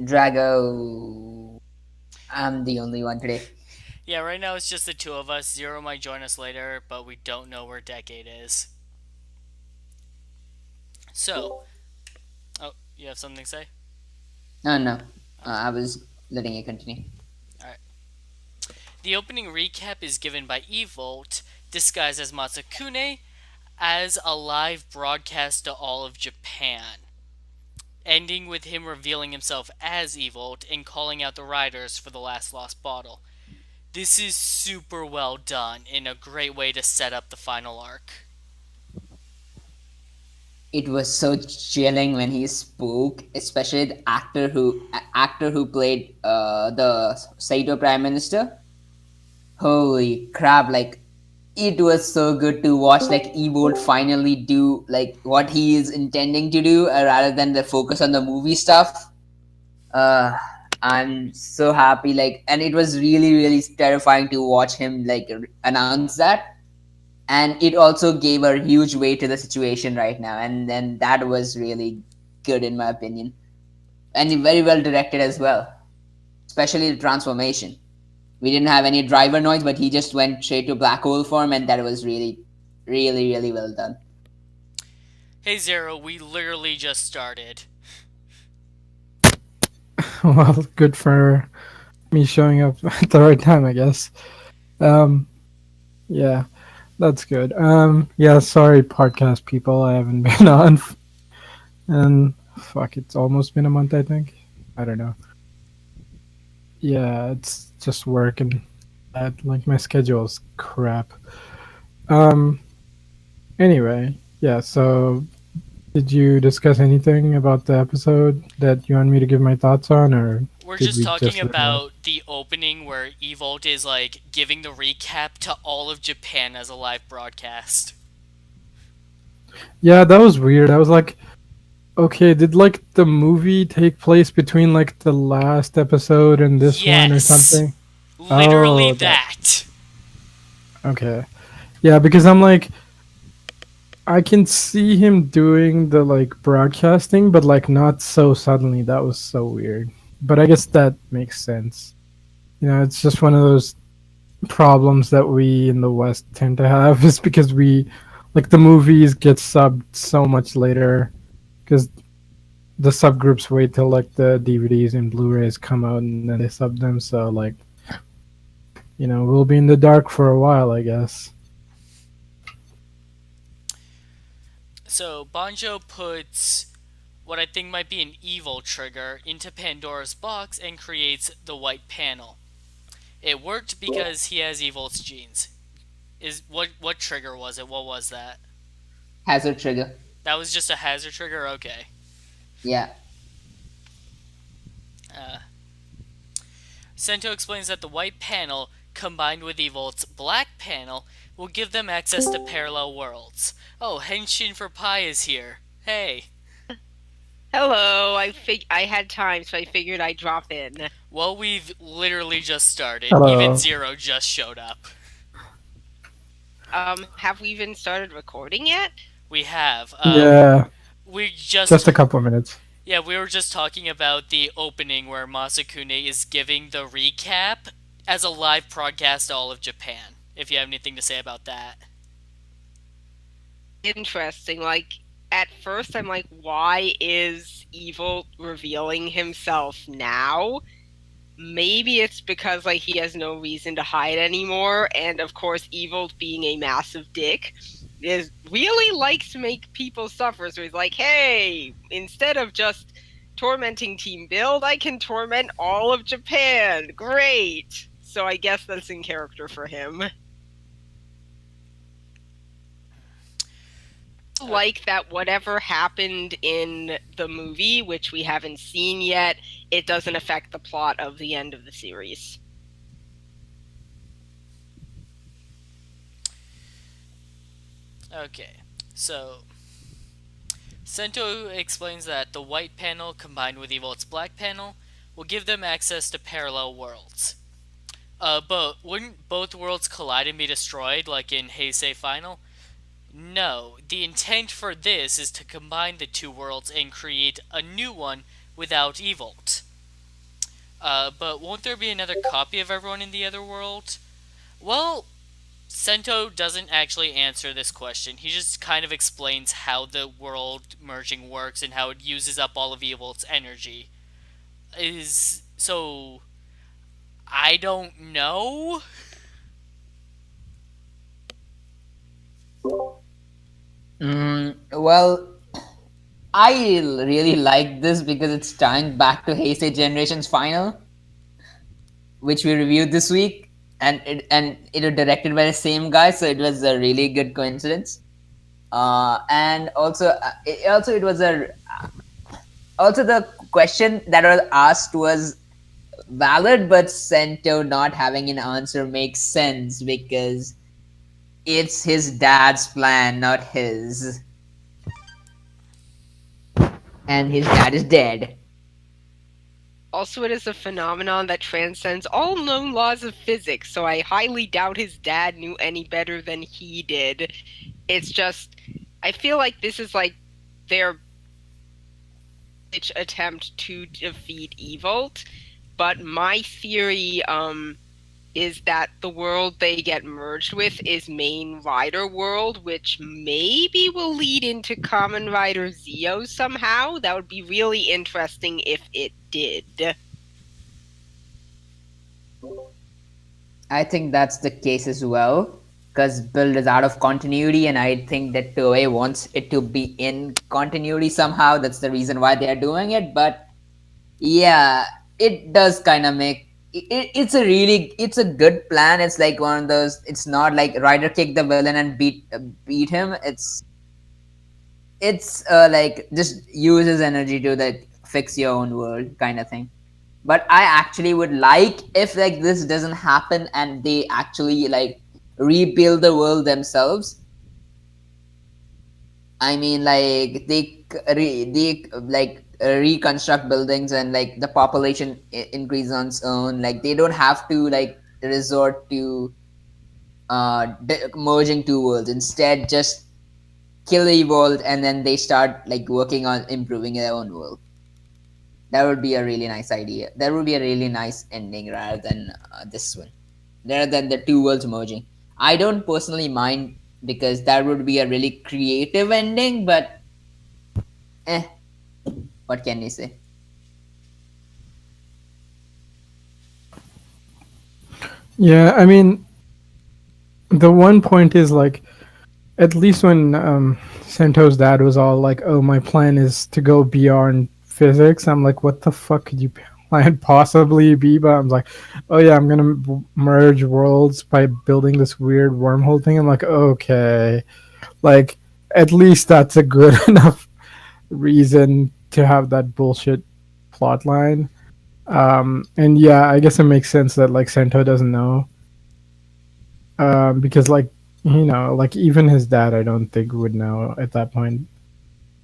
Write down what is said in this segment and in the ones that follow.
Drago, I'm the only one today. Yeah, right now it's just the two of us. Zero might join us later, but we don't know where Decade is. So, oh, you have something to say? No, no, Okay, I was letting you continue. alright. The opening recap is given by Evolt, disguised as Matsukune, as a live broadcast to all of Japan, ending with him revealing himself as Evolt and calling out the riders for the last lost bottle. This is super well done and a great way to set up the final arc. It was so chilling when he spoke, especially the actor who played the Saito Prime Minister. Holy crap! Like it was so good to watch like Ebolt finally do like what he is intending to do, rather than the focus on the movie stuff. uh I'm so happy, like, and it was really really terrifying to watch him like announce that, and it also gave a huge weight to the situation right now, and then that was really good in my opinion, and very well directed as well, especially the transformation. We didn't have any driver noise, but he just went straight to black hole form, and that was really really really well done. Hey Zero, we literally just started. Well, good for me showing up at the right time, I guess. Um, yeah, that's good. Yeah, sorry, podcast people. I haven't been on, and fuck, it's almost been a month, I think. I don't know. Yeah, it's just work and that. Like my schedule's crap. Um. Anyway, yeah. So, did you discuss anything about the episode that you want me to give my thoughts on, or We're did just we talking just? about the opening where Evolt is like giving the recap to all of Japan as a live broadcast. Yeah, that was weird. I was like, okay, did like the movie take place between like the last episode and this one or Yes! something? Literally Oh, that that. okay. Yeah, because I'm like I can see him doing the like broadcasting, but like not so suddenly. That was so weird. But I guess that makes sense. You know, it's just one of those problems that we in the West tend to have is because we like the movies get subbed so much later because the subgroups wait till like the DVDs and Blu-rays come out and then they sub them. So like, you know, we'll be in the dark for a while, I guess. So Banjo puts what I think might be an evil trigger into Pandora's box and creates the white panel. It worked because he has Evolt's genes. Is what trigger was it? What was that? Hazard trigger. That was just a hazard trigger. Okay. Yeah. Uh, Sento explains that the white panel combined with Evolt's black panel will give them access to parallel worlds. Oh, Henshin for Pi is here. Hey. Hello, I had time, so I figured I'd drop in. Well, we've literally just started. Even Hello. Zero just showed up. Have we even started recording yet? We have. Yeah, We just just a couple of minutes. Yeah, we were just talking about the opening where Masakune is giving the recap as a live broadcast to all of Japan. If you have anything to say about that. Interesting. Like, at first I'm like, why is Evil revealing himself now? Maybe it's because, like, he has no reason to hide anymore, and of course, Evil, being a massive dick, is really likes to make people suffer, so he's like, hey, instead of just tormenting Team Build, I can torment all of Japan. Great! So I guess that's in character for him. Like that whatever happened in the movie, which we haven't seen yet, it doesn't affect the plot of the end of the series. Okay, so Sento explains that the white panel combined with Evolt's black panel will give them access to parallel worlds. But wouldn't both worlds collide and be destroyed, like in Heisei Final? No, the intent for this is to combine the two worlds and create a new one without Evolt. But won't there be another copy of everyone in the other world? Well, Sento doesn't actually answer this question. He just kind of explains how the world merging works and how it uses up all of Evil's energy. Is so I don't know. Well, I really like this because it's tying back to Heisei Generation's final, which we reviewed this week, and it was directed by the same guy, so it was a really good coincidence. And also it was a also the question that was asked was valid, but Sento not having an answer makes sense because it's his dad's plan, not his, and his dad is dead. Also, it is a phenomenon that transcends all known laws of physics, so I highly doubt his dad knew any better than he did. It's just, I feel like this is like their attempt to defeat Evolt, but my theory is that the world they get merged with is Main Rider World, which maybe will lead into Kamen Rider Zeo somehow. That would be really interesting if it did. I think that's the case as well. Because Build is out of continuity, and I think that Toei wants it to be in continuity somehow. That's the reason why they are doing it. But yeah, it does kind of make it's a good plan. It's like one of those. It's not like Rider kick the villain and beat him. It's like just use his energy to like fix your own world kind of thing. But I actually would like if like this doesn't happen and they actually like rebuild the world themselves. I mean, like they reconstruct buildings and like the population increase on its own. Like they don't have to like resort to merging two worlds. Instead, just kill the world and then they start like working on improving their own world. That would be a really nice idea. That would be a really nice ending rather than this one, rather than the two worlds merging. I don't personally mind because that would be a really creative ending, but eh, what can you say? Yeah, I mean, the one point is like, at least when Sento's dad was all like, "Oh, my plan is to go beyond physics," I'm like, "What the fuck could you plan possibly be?" But I'm like, "Oh yeah, I'm gonna merge worlds by building this weird wormhole thing." I'm like, "Okay, like at least that's a good enough reason to have that bullshit plot line." And yeah, I guess it makes sense that like Sento doesn't know, because like like even his dad, I don't think would know at that point.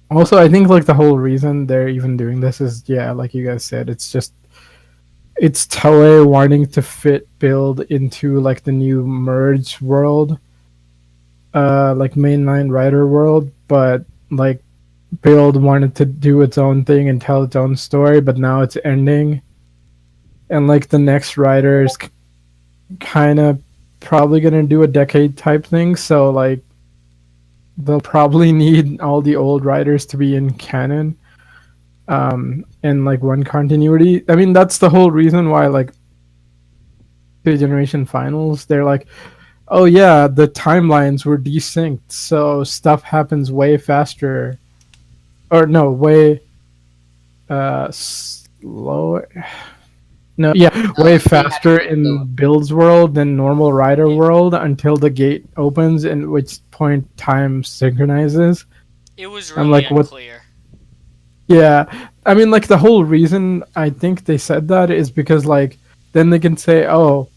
Also, I think like the whole reason they're even doing this is yeah, like you guys said, it's Toei wanting to fit Build into like the new merge world, like mainline Rider world, but like Build wanted to do its own thing and tell its own story, but now it's ending, and like the next Rider is kind of probably gonna do a decade type thing, so like they'll probably need all the old writers to be in canon, and like one continuity. I mean, that's the whole reason why like the generation finals, they're like, oh yeah, the timelines were desynced, so stuff happens way faster, or no, way slower. No, yeah, way They had to faster do the in Build's world than normal Rider world until the gate opens, at which point time synchronizes. It was I'm really like, what? unclear. Yeah, I mean, like the whole reason I think they said that is because like then they can say, oh,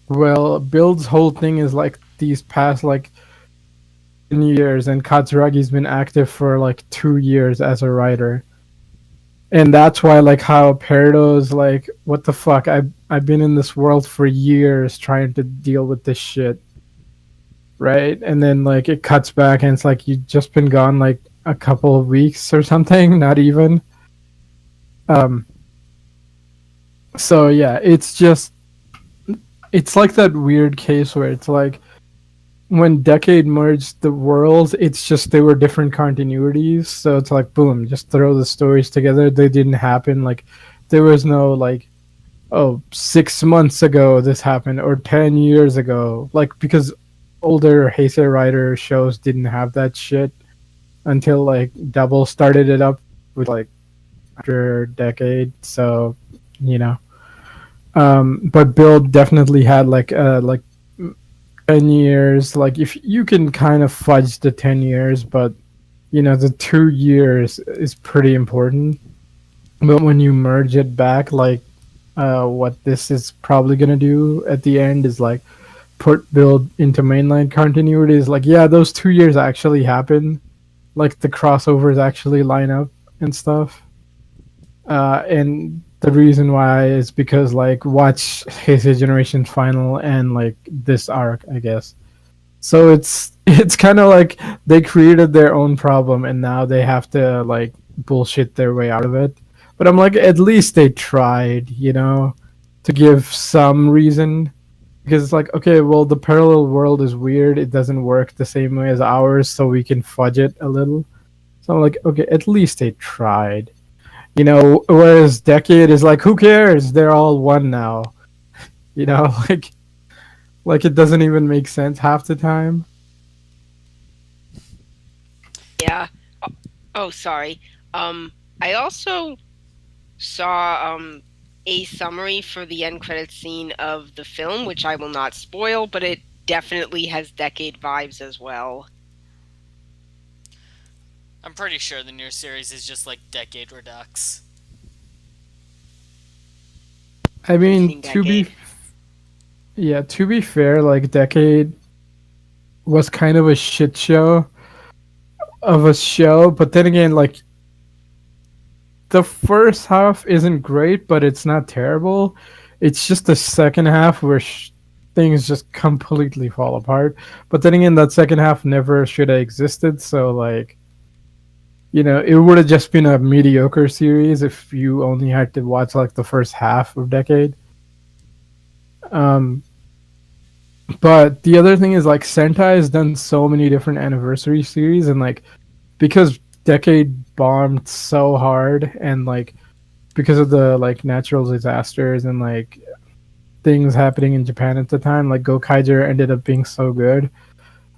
well, Build's whole thing is like these past like years, and Katsuragi's been active for like 2 years as a writer, and that's why like how Peridot's like, what the fuck? I've been in this world for years trying to deal with this shit, right? And then like it cuts back and it's like you've just been gone like a couple of weeks or something, not even. Um, So yeah, it's like that weird case where it's like when Decade merged the worlds, it's just they were different continuities. So it's like boom, just throw the stories together. They didn't happen. Like there was no like, oh, 6 months ago this happened or 10 years ago. Like because older Heisei Rider shows didn't have that shit until like Double started it up with like after Decade. So you know, but Build definitely had like 10 years. Like if you can kind of fudge the 10 years, but the 2 years is pretty important. But when you merge it back, like what this is probably gonna do at the end is like put Build into mainline continuity. Is like yeah, those 2 years actually happen. Like the crossovers actually line up and stuff. And the reason why is because like watch Heisei Generation Final and like this arc, I guess. So it's kind of like they created their own problem and now they have to like bullshit their way out of it. But I'm like, at least they tried, to give some reason. Because it's like, okay, well, the parallel world is weird. It doesn't work the same way as ours, so we can fudge it a little. So I'm like, okay, at least they tried. Whereas Decade is like, who cares? They're all one now. like it doesn't even make sense half the time. Yeah. Oh, sorry. I also saw a summary for the end credits scene of the film, which I will not spoil, but it definitely has Decade vibes as well. I'm pretty sure the new series is just like Decade Redux. I mean, Seen Decade. to be fair, like Decade was kind of a shit show of a show, but then again, like the first half isn't great, but it's not terrible. It's just the second half where things just completely fall apart. But then again, that second half never should have existed. So like, it would have just been a mediocre series if you only had to watch like the first half of Decade. Um, but the other thing is like Sentai has done so many different anniversary series, and like because Decade bombed so hard, and like because of the like natural disasters and like things happening in Japan at the time, like Gokaiger ended up being so good.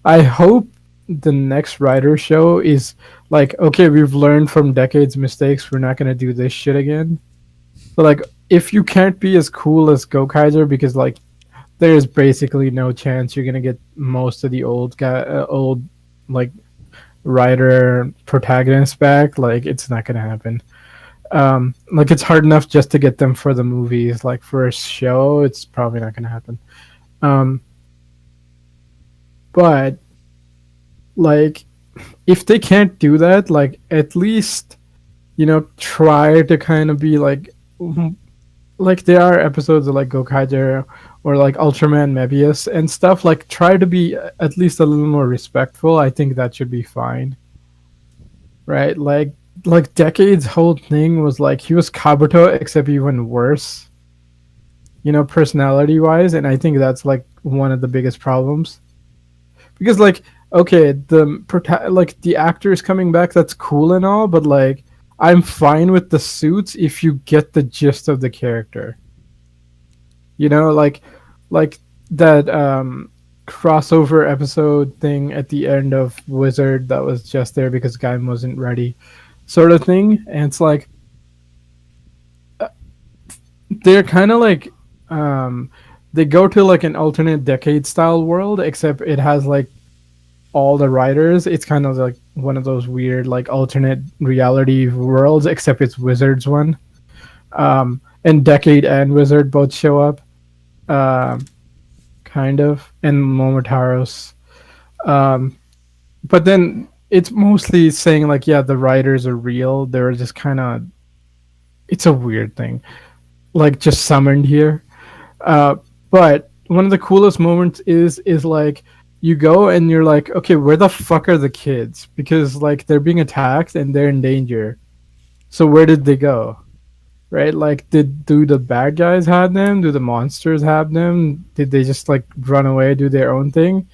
I hope the next Rider show is like, okay, we've learned from Decade's mistakes. We're not gonna do this shit again. But like, if you can't be as cool as Gokaiger, because like there's basically no chance you're gonna get most of the old like Rider protagonists back. Like, it's not gonna happen. Like it's hard enough just to get them for the movies. Like for a show, it's probably not gonna happen. Um, but like if they can't do that, like at least try to kind of be like there are episodes of like Gokaiger or like Ultraman Mebius and stuff. Like try to be at least a little more respectful. I think that should be fine, right? Like Decade's whole thing was like he was Kabuto except even worse, personality wise, and I think that's like one of the biggest problems. Because like okay, like the actors coming back, that's cool and all, but like I'm fine with the suits if you get the gist of the character. Like that crossover episode thing at the end of Wizard that was just there because Gaim wasn't ready, sort of thing. And it's like they're kind of like they go to like an alternate Decade style world, except it has like all the writers. It's kind of like one of those weird like alternate reality worlds, except it's Wizard's one. And Decade and Wizard both show up, kind of, and Momotaro's. But then it's mostly saying like, yeah, the writers are real. They're just kind of. It's a weird thing, like just summoned here. Uh, but one of the coolest moments is like you go and you're like, okay, where the fuck are the kids? Because like they're being attacked and they're in danger. So where did they go? right? Like, do the bad guys have them? Do the monsters have them? Did they just like run away, do their own thing?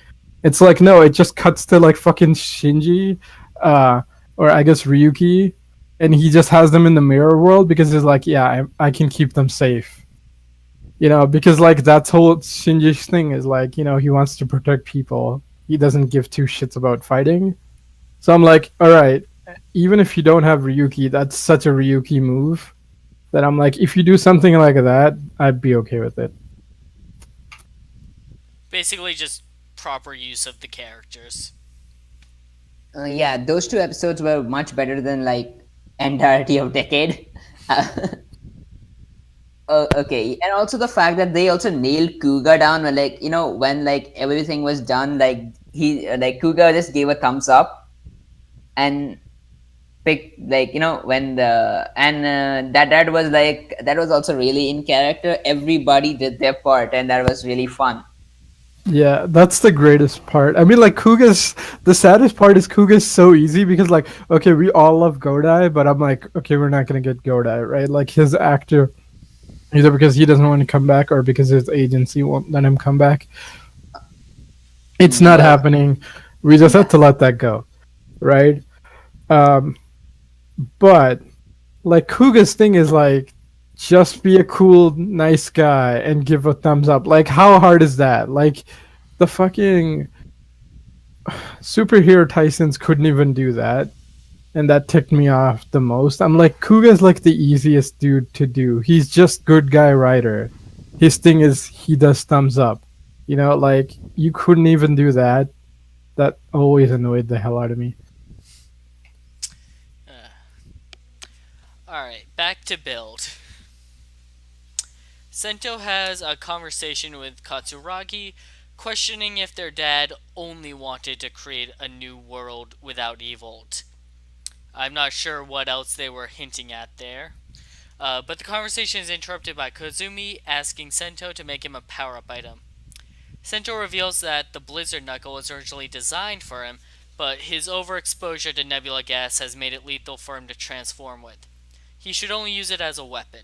It's like no, it just cuts to like fucking Shinji, uh, or I guess Ryuki, and he just has them in the mirror world because he's like, yeah, I can keep them safe. Because like that's whole Shinji's thing is like, he wants to protect people. He doesn't give two shits about fighting. So I'm like, all right, even if you don't have Ryuki, that's such a Ryuki move that I'm like, if you do something like that, I'd be okay with it. Basically, just proper use of the characters. Yeah, those two episodes were much better than like entirety of Decade. Uh, okay, and also the fact that they also nailed Kuga down when, like, when like everything was done, like he like Kuga just gave a thumbs up and picked, like, when the and that was like, that was also really in character. Everybody did their part, and that was really fun. Yeah, that's the greatest part. I mean, like the saddest part is Kuga's so easy because, like, okay, we all love Godai, but I'm like, okay, we're not gonna get Godai, right? Like his actor, either because he doesn't want to come back or because his agency won't let him come back. It's not Well, happening. We just have yeah. to let that go, right? Um, but like Kuga's thing is like, just be a cool, nice guy and give a thumbs up. Like, how hard is that? Like, the fucking superhero Tysons couldn't even do that, and that ticked me off the most. I'm like, Kuga's like the easiest dude to do. He's just good guy writer. His thing is he does thumbs up. Like you couldn't even do that. That always annoyed the hell out of me. Uh, Alright, back to Build. Sento has a conversation with Katsuragi, questioning if their dad only wanted to create a new world without Evolt. I'm not sure what else they were hinting at there. But the conversation is interrupted by Kozumi asking Sento to make him a power up item. Sento reveals that the Blizzard Knuckle was originally designed for him, but his overexposure to nebula gas has made it lethal for him to transform with. He should only use it as a weapon.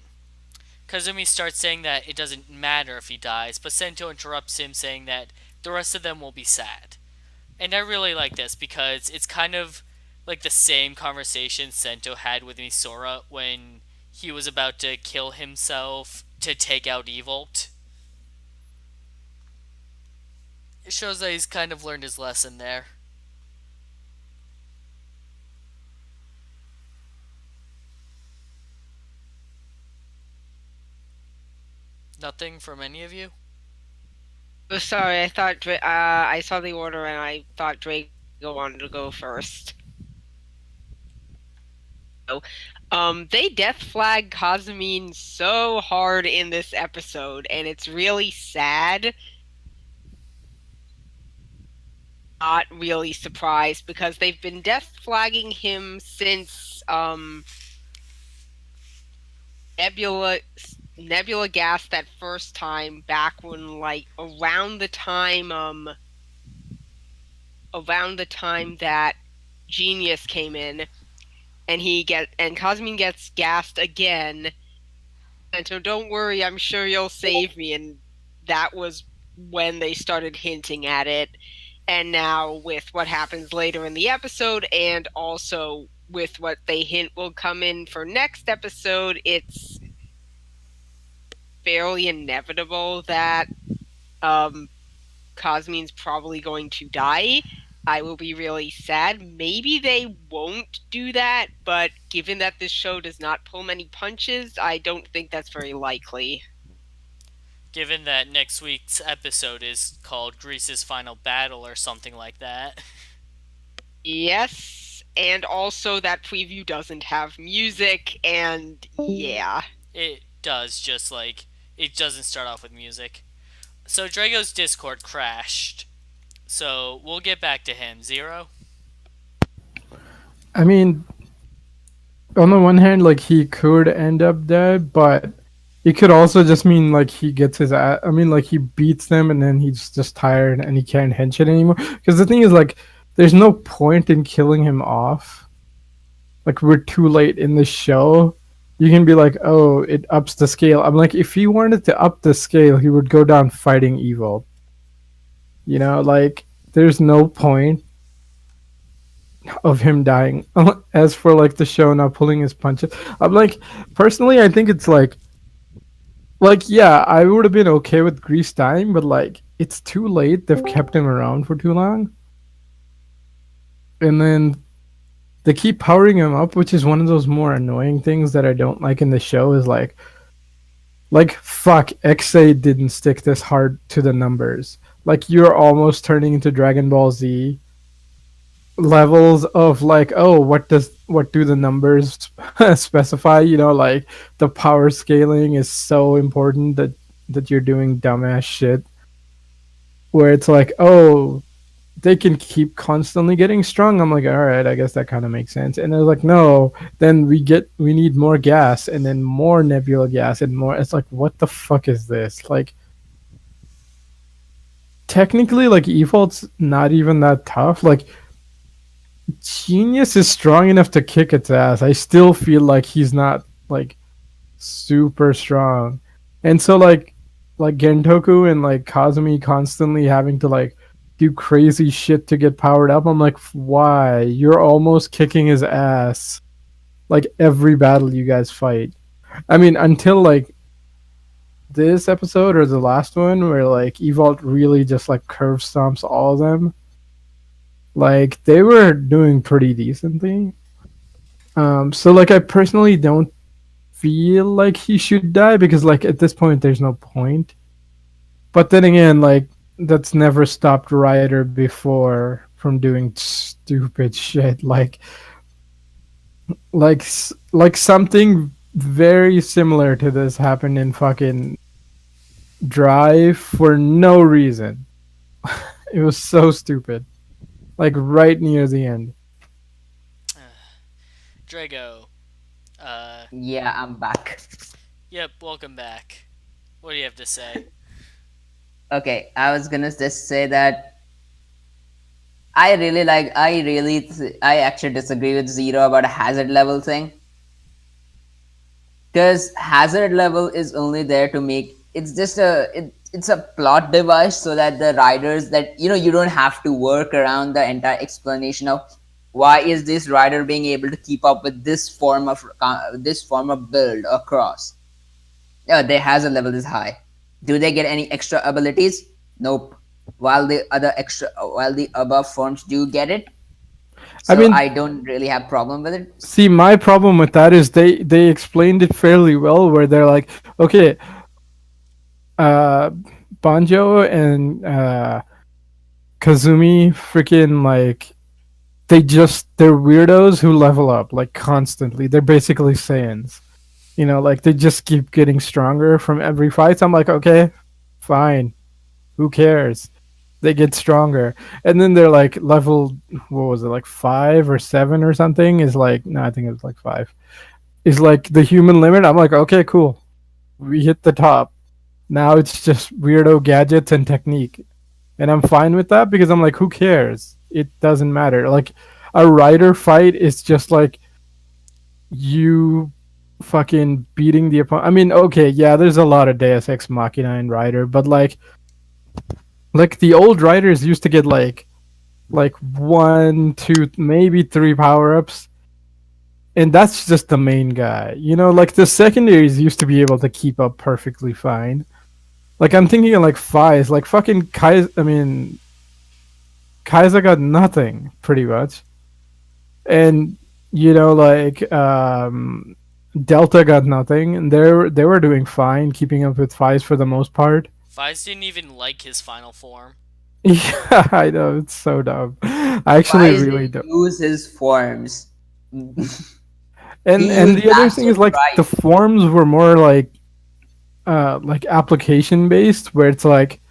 Kazumi starts saying that it doesn't matter if he dies, but Sento interrupts him saying that the rest of them will be sad. And I really like this because it's kind of like the same conversation Sento had with Misora when he was about to kill himself to take out Evolt. It shows that he's kind of learned his lesson there. Nothing from any of you? Oh, sorry, I thought I saw the order and I thought Drago wanted to go first. They death flag Kazumine so hard in this episode, and it's really sad. Not really surprised because they've been death flagging him since Nebula gas that first time back when, like, around the time that Genius came in, and Cosmine gets gassed again, and so don't worry, I'm sure you'll save me, and that was when they started hinting at it. And now with what happens later in the episode, and also with what they hint will come in for next episode, it's fairly inevitable that Cosmine's probably going to die. I will be really sad. Maybe they won't do that, but given that this show does not pull many punches, I don't think that's very likely. Given that next week's episode is called Greece's Final Battle or something like that. Yes, and also that preview doesn't have music, and yeah. It does, just like it doesn't start off with music. So Drago's Discord crashed. So we'll get back to him. Zero? I mean, on the one hand, like he could end up dead, but it could also just mean like he gets his ass. I mean, like he beats them and then he's just tired and he can't hench it anymore. Because the thing is, like, there's no point in killing him off. Like, we're too late in the show. you can be like, oh, it ups the scale. I'm like, if he wanted to up the scale, he would go down fighting evil. Like there's no point of him dying. As for like the show not pulling his punches, I'm like, personally, I think it's like yeah, I would have been okay with Grease dying, but like it's too late. They've kept him around for too long, and then they keep powering him up, which is one of those more annoying things that I don't like in the show. Is like fuck, XA didn't stick this hard to the numbers. Like you're almost turning into Dragon Ball Z levels of like, oh, what do the numbers specify? Like the power scaling is so important that you're doing dumbass shit where it's like, oh, they can keep constantly getting strong. I'm like, all right, I guess that kind of makes sense. And they're like, no, then we need more gas and then more nebula gas and more. It's like, what the fuck is this? Like, technically, like, Evolt's not even that tough. Like, Genius is strong enough to kick its ass. I still feel like he's not like super strong. And so like Gentoku and like Kazumi constantly having to like do crazy shit to get powered up. I'm like, why? You're almost kicking his ass like every battle you guys fight. I mean, until like this episode or the last one where like Evolt really just like curve stomps all of them. Like they were doing pretty decently. So like I personally don't feel like he should die because like at this point there's no point. But then again, like that's never stopped Ryder before from doing stupid shit like something very similar to this happened in fucking Drive for no reason. It was so stupid. Like right near the end. Drago. Uh, Yeah, I'm back. yep, welcome back. What do you have to say? Okay, I was gonna just say that I actually disagree with Zero about a hazard level thing. Because hazard level is only there to make it's a plot device so that the riders that you don't have to work around the entire explanation of why is this rider being able to keep up with this form of build across. Yeah, their hazard level is high. Do they get any extra abilities? Nope. While the above forms do get it, I so mean, I don't really have problem with it. see, my problem with that is they explained it fairly well where they're like, okay, uh Banjo and Kazumi freaking like they're weirdos who level up like constantly. They're basically Saiyans. Like they just keep getting stronger from every fight. So I'm like, okay, fine. Who cares? They get stronger. And then they're like level what was it, like 5 or 7 or something? Is like no, I think it was like 5. Is like the human limit. I'm like, okay, cool. We hit the top. Now it's just weirdo gadgets and technique. And I'm fine with that because I'm like, who cares? It doesn't matter. Like a rider fight is just like you fucking beating the opponent. I mean, okay, yeah, there's a lot of Deus Ex Machina in Rider, but like the old Riders used to get like 1, 2, maybe 3 power ups, and that's just the main guy. Like the secondaries used to be able to keep up perfectly fine. Like I'm thinking of like Fies, like fucking Kai. I mean, Kaiser got nothing pretty much, and like Delta got nothing, and they were doing fine, keeping up with Fies for the most part. Fies didn't even like his final form. Yeah, I know it's so dumb. I Why actually is really he do. use his forms? He And used the other thing Astral is like the Drive. forms were more like application based, where it's like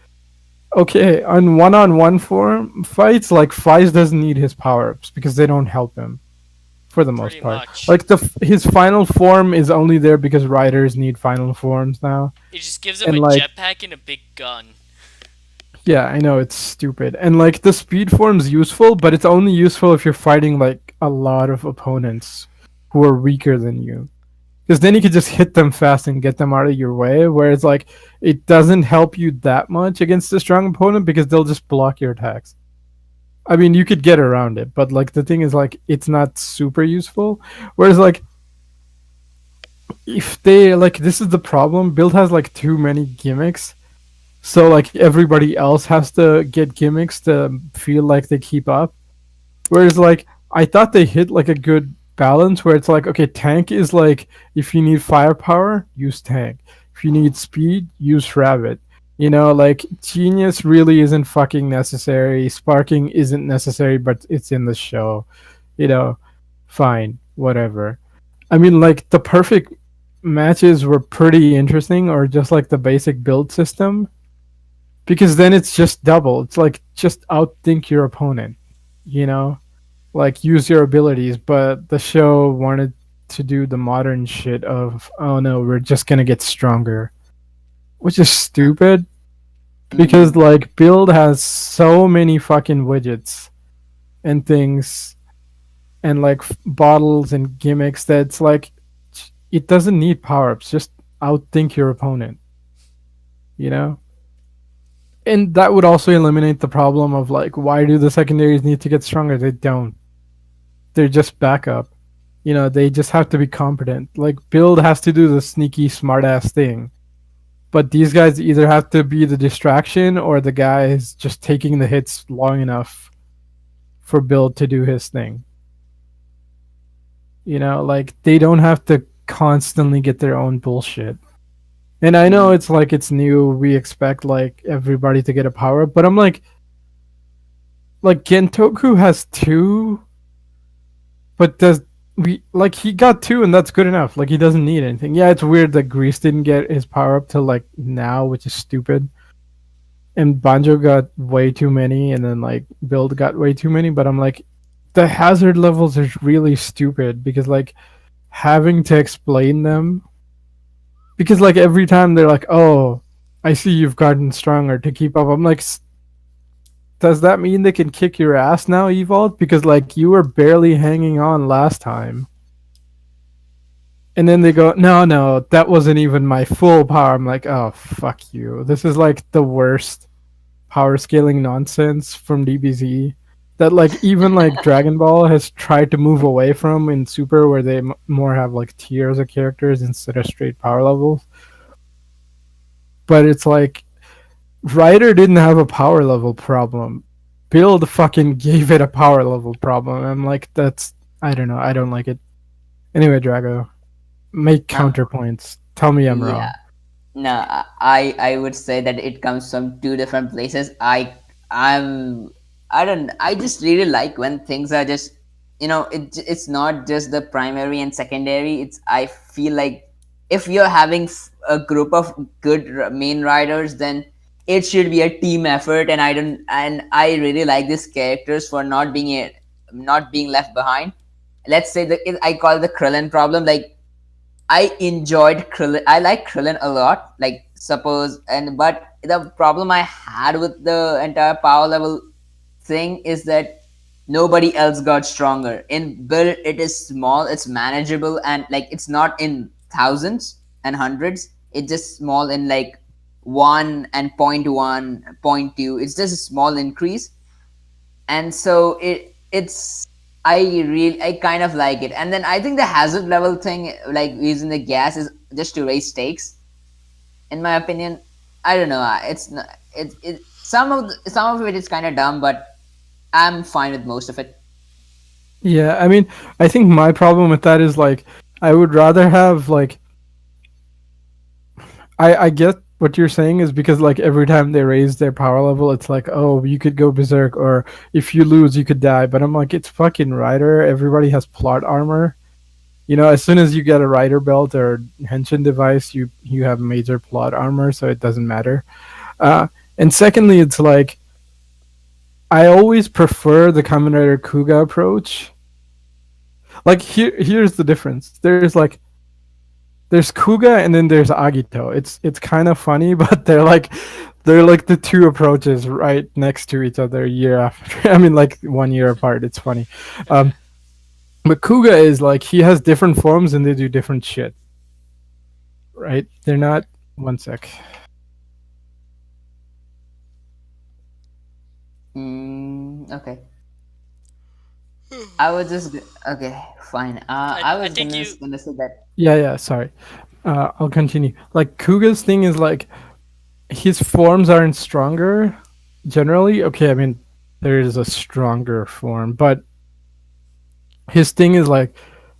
okay, on one form fights, like Fies doesn't need his power ups because they don't help him for the most Pretty part. much. Like his final form is only there because riders need final forms now. It just gives him And a like jetpack and a big gun. yeah, I know it's stupid. And like the speed form's useful, but it's only useful if you're fighting like a lot of opponents who are weaker than you. because then you could just hit them fast and get them out of your way. Whereas like it doesn't help you that much against a strong opponent because they'll just block your attacks. I mean, you could get around it, but like the thing is like it's not super useful. Whereas like if they like this is the problem. Build has like too many gimmicks, so like everybody else has to get gimmicks to feel like they keep up. Whereas like I thought they hit like a good balance where it's like okay, tank is like if you need firepower, use tank. If you need speed, use rabbit. You know, like genius really isn't fucking necessary. Sparking isn't necessary, but it's in the show. You know, fine, whatever. I mean, like the perfect matches were pretty interesting, or just like the basic build system, because then it's just double. It's like just outthink your opponent. You know, like use your abilities, but the show wanted to do the modern shit of oh no, we're just gonna get stronger, which is stupid because Mm-hmm. like build has so many fucking widgets and things and like bottles and gimmicks that's like it doesn't need power-ups, just outthink your opponent, you know. And that would also eliminate the problem of like why do the secondaries need to get stronger? They don't, they're just backup. You know, they just have to be competent. Like build has to do the sneaky smart ass thing. But these guys either have to be the distraction or the guys just taking the hits long enough for build to do his thing. You know, like they don't have to constantly get their own bullshit. And I know Mm-hmm. it's like it's new, we expect like everybody to get a power up, but I'm like Gentoku has two, but does we like he got two and that's good enough. Like he doesn't need anything. Yeah, it's weird that Grease didn't get his power up till like now, which is stupid. And Banjo got way too many, and then like Build got way too many. But I'm like, the hazard levels are really stupid because like having to explain them because like every time they're like, oh, I see you've gotten stronger to keep up. I'm like, does that mean they can kick your ass now, Evolved? Because like you were barely hanging on last time. And then they go, no, no, that wasn't even my full power. I'm like, oh, fuck you. This is like the worst power scaling nonsense from DBZ that like even like Dragon Ball has tried to move away from in Super, where they more have like tiers of characters instead of straight power levels. But it's like Ryder didn't have a power level problem. Build fucking gave it a power level problem. I'm like, that's I don't know. I don't like it. Anyway, Drago, make No. counterpoints. Tell me I'm Yeah. wrong. No, I would say that it comes from two different places. I'm I don't I just really like when things are just it's not just the primary and secondary. It's I feel like if you're having a group of good main riders, then it should be a team effort. And I really like these characters for not being left behind. Let's say that I call the Krillin problem. Like I enjoyed Krillin. I like Krillin a lot. Like suppose and but the problem I had with the entire power level thing is that nobody else got stronger. In build, it is small, it's manageable, and like it's not in thousands and hundreds. It's just small in like one and point one, point two. It's just a small increase, and so it's I kind of like it. And then I think the hazard level thing, like using the gas, is just to raise stakes. In my opinion, I don't know. It's not. Some of it is kind of dumb, but I'm fine with most of it. Yeah, I mean, I think my problem with that is like I would rather have like I get what you're saying is because like every time they raise their power level, it's like oh you could go berserk or if you lose you could die. But I'm like it's fucking Rider. Everybody has plot armor. You know, as soon as you get a Rider belt or henshin device, you have major plot armor, so it doesn't matter. And secondly, it's like I always prefer the Kamen Rider Kuga approach. Like here's the difference. There's Kuga and then there's Agito. It's kind of funny, but they're like the two approaches right next to each other year after. I mean, like 1 year apart. It's funny. Um, but Kuga is like he has different forms and they do different shit. right? They're not. One sec. Okay. I was just okay, fine. I I was think you. gonna say that. Yeah, yeah. Sorry. I'll continue. Like Kuga's thing is like his forms aren't stronger generally. Okay, I mean there is a stronger form, but his thing is like,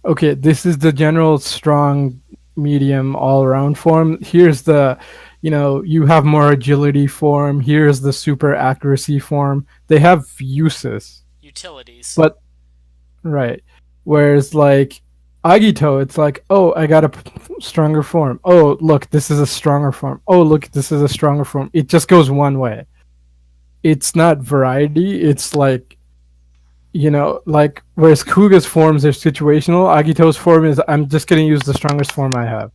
okay, this is the general strong, medium, all around form. Here's the, you have more agility form. Here's the super accuracy form. They have uses, Utilities. but right. Whereas like Agito, it's like, oh, I got a stronger form. Oh, look, this is a stronger form. Oh, look, this is a stronger form. It just goes one way. It's not variety. It's like, like whereas Kuga's forms are situational, Agito's form is I'm just gonna use the strongest form I have.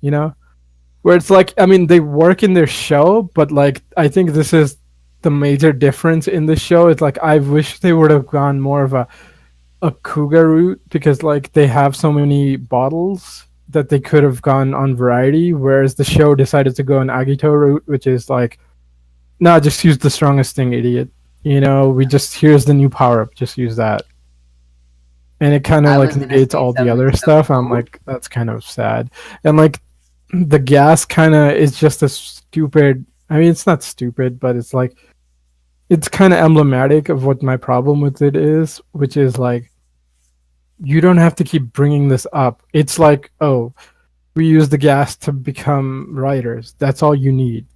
You know, where it's like I mean they work in their show, but like I think this is the major difference in the show. It's like I wish they would have gone more of a Kuga route because like they have so many bottles that they could have gone on variety, whereas the show decided to go an Agito route, which is like, nah, just use the strongest thing, idiot. We just here's the new power up, just use that. And it kind of I like was gonna negates say all the other some stuff. I'm quote. like, that's kind of sad. And like the gas kind of is just a stupid. I mean, it's not stupid, but it's like it's kind of emblematic of what my problem with it is, which is like you don't have to keep bringing this up. It's like, oh, we use the gas to become writers. That's all you need.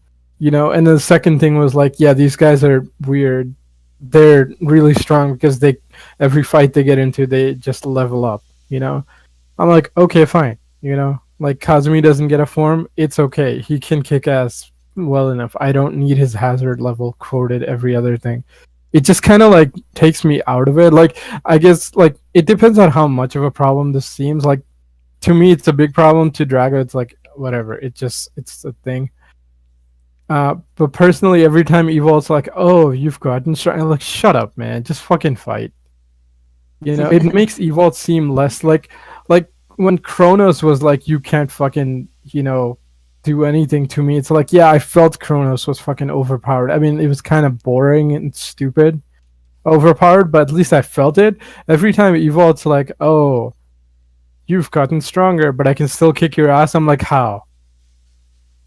And the second thing was like, yeah, these guys are weird. They're really strong because they every fight they get into, they just level up. I'm like, okay, fine. Like Kazumi doesn't get a form, it's okay. He can kick ass well enough. I don't need his hazard level quoted every other thing. It just kind of like takes me out of it. Like I guess like it depends on how much of a problem this seems. Like to me, it's a big problem. To Drago, it's like whatever. It's a thing. But personally, every time Evol's like, "Oh, you've gotten strong," I'm like, "Shut up, man! Just fucking fight." It makes Evolt seem less like when Kronos was like, "You can't fucking do anything to me." It's like, yeah, I felt Kronos was fucking overpowered. I mean, it was kind of boring and stupid, overpowered, but at least I felt it. Every time Evolt's like, "Oh, you've gotten stronger, but I can still kick your ass." I'm like, how?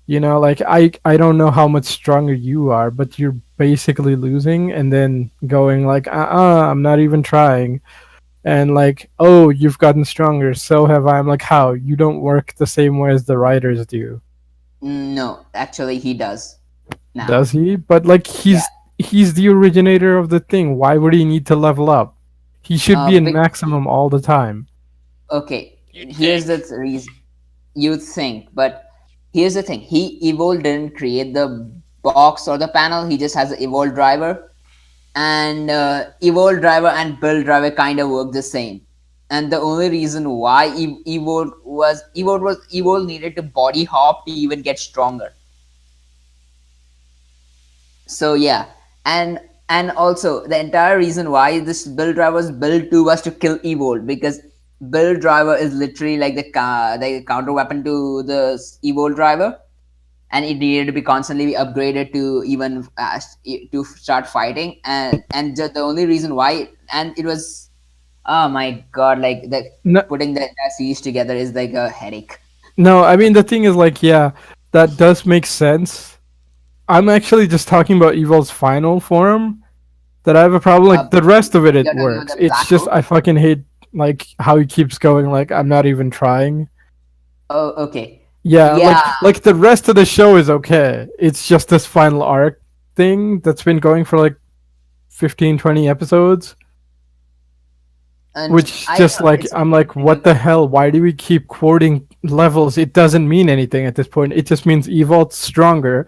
Like I don't know how much stronger you are, but you're basically losing and then going like, I'm not even trying. And like, oh, you've gotten stronger, so have I. I'm like, how? You don't work the same way as the writers do. No, actually, he does now. Does he? But like Yeah. he's the originator of the thing. Why would he need to level up? He should be in Big. maximum all the time. Okay. You'd Here's the think. reason. You think, but here's the thing. Evolve didn't create the box or the panel. He just has an Evolve driver, and Evolve driver and Build driver kind of work the same. And the only reason why Evolve needed to body hop to even get stronger. So yeah, and also the entire reason why this build driver was built to was to kill Evolve, because build driver is literally like the counter weapon to the Evolve driver, and it needed to be constantly upgraded to even to start fighting. And just the only reason why, and it was, oh my god, like the No, putting the entire series together is like a headache. no, I mean the thing is like, yeah, that does make sense. I'm actually just talking about Evil's final form. That I have a problem. uh, Like the rest of it, it you're talking about works. the It's black just hole. I fucking hate like how he keeps going. Like I'm not even trying. Oh, okay. Yeah, Yeah. like the rest of the show is okay. It's just this final arc thing that's been going for like 15, 20 episodes. And Which I don't just know, like it's I'm like, what the because hell? Why do we keep quoting levels? It doesn't mean anything at this point. It just means Evol's stronger.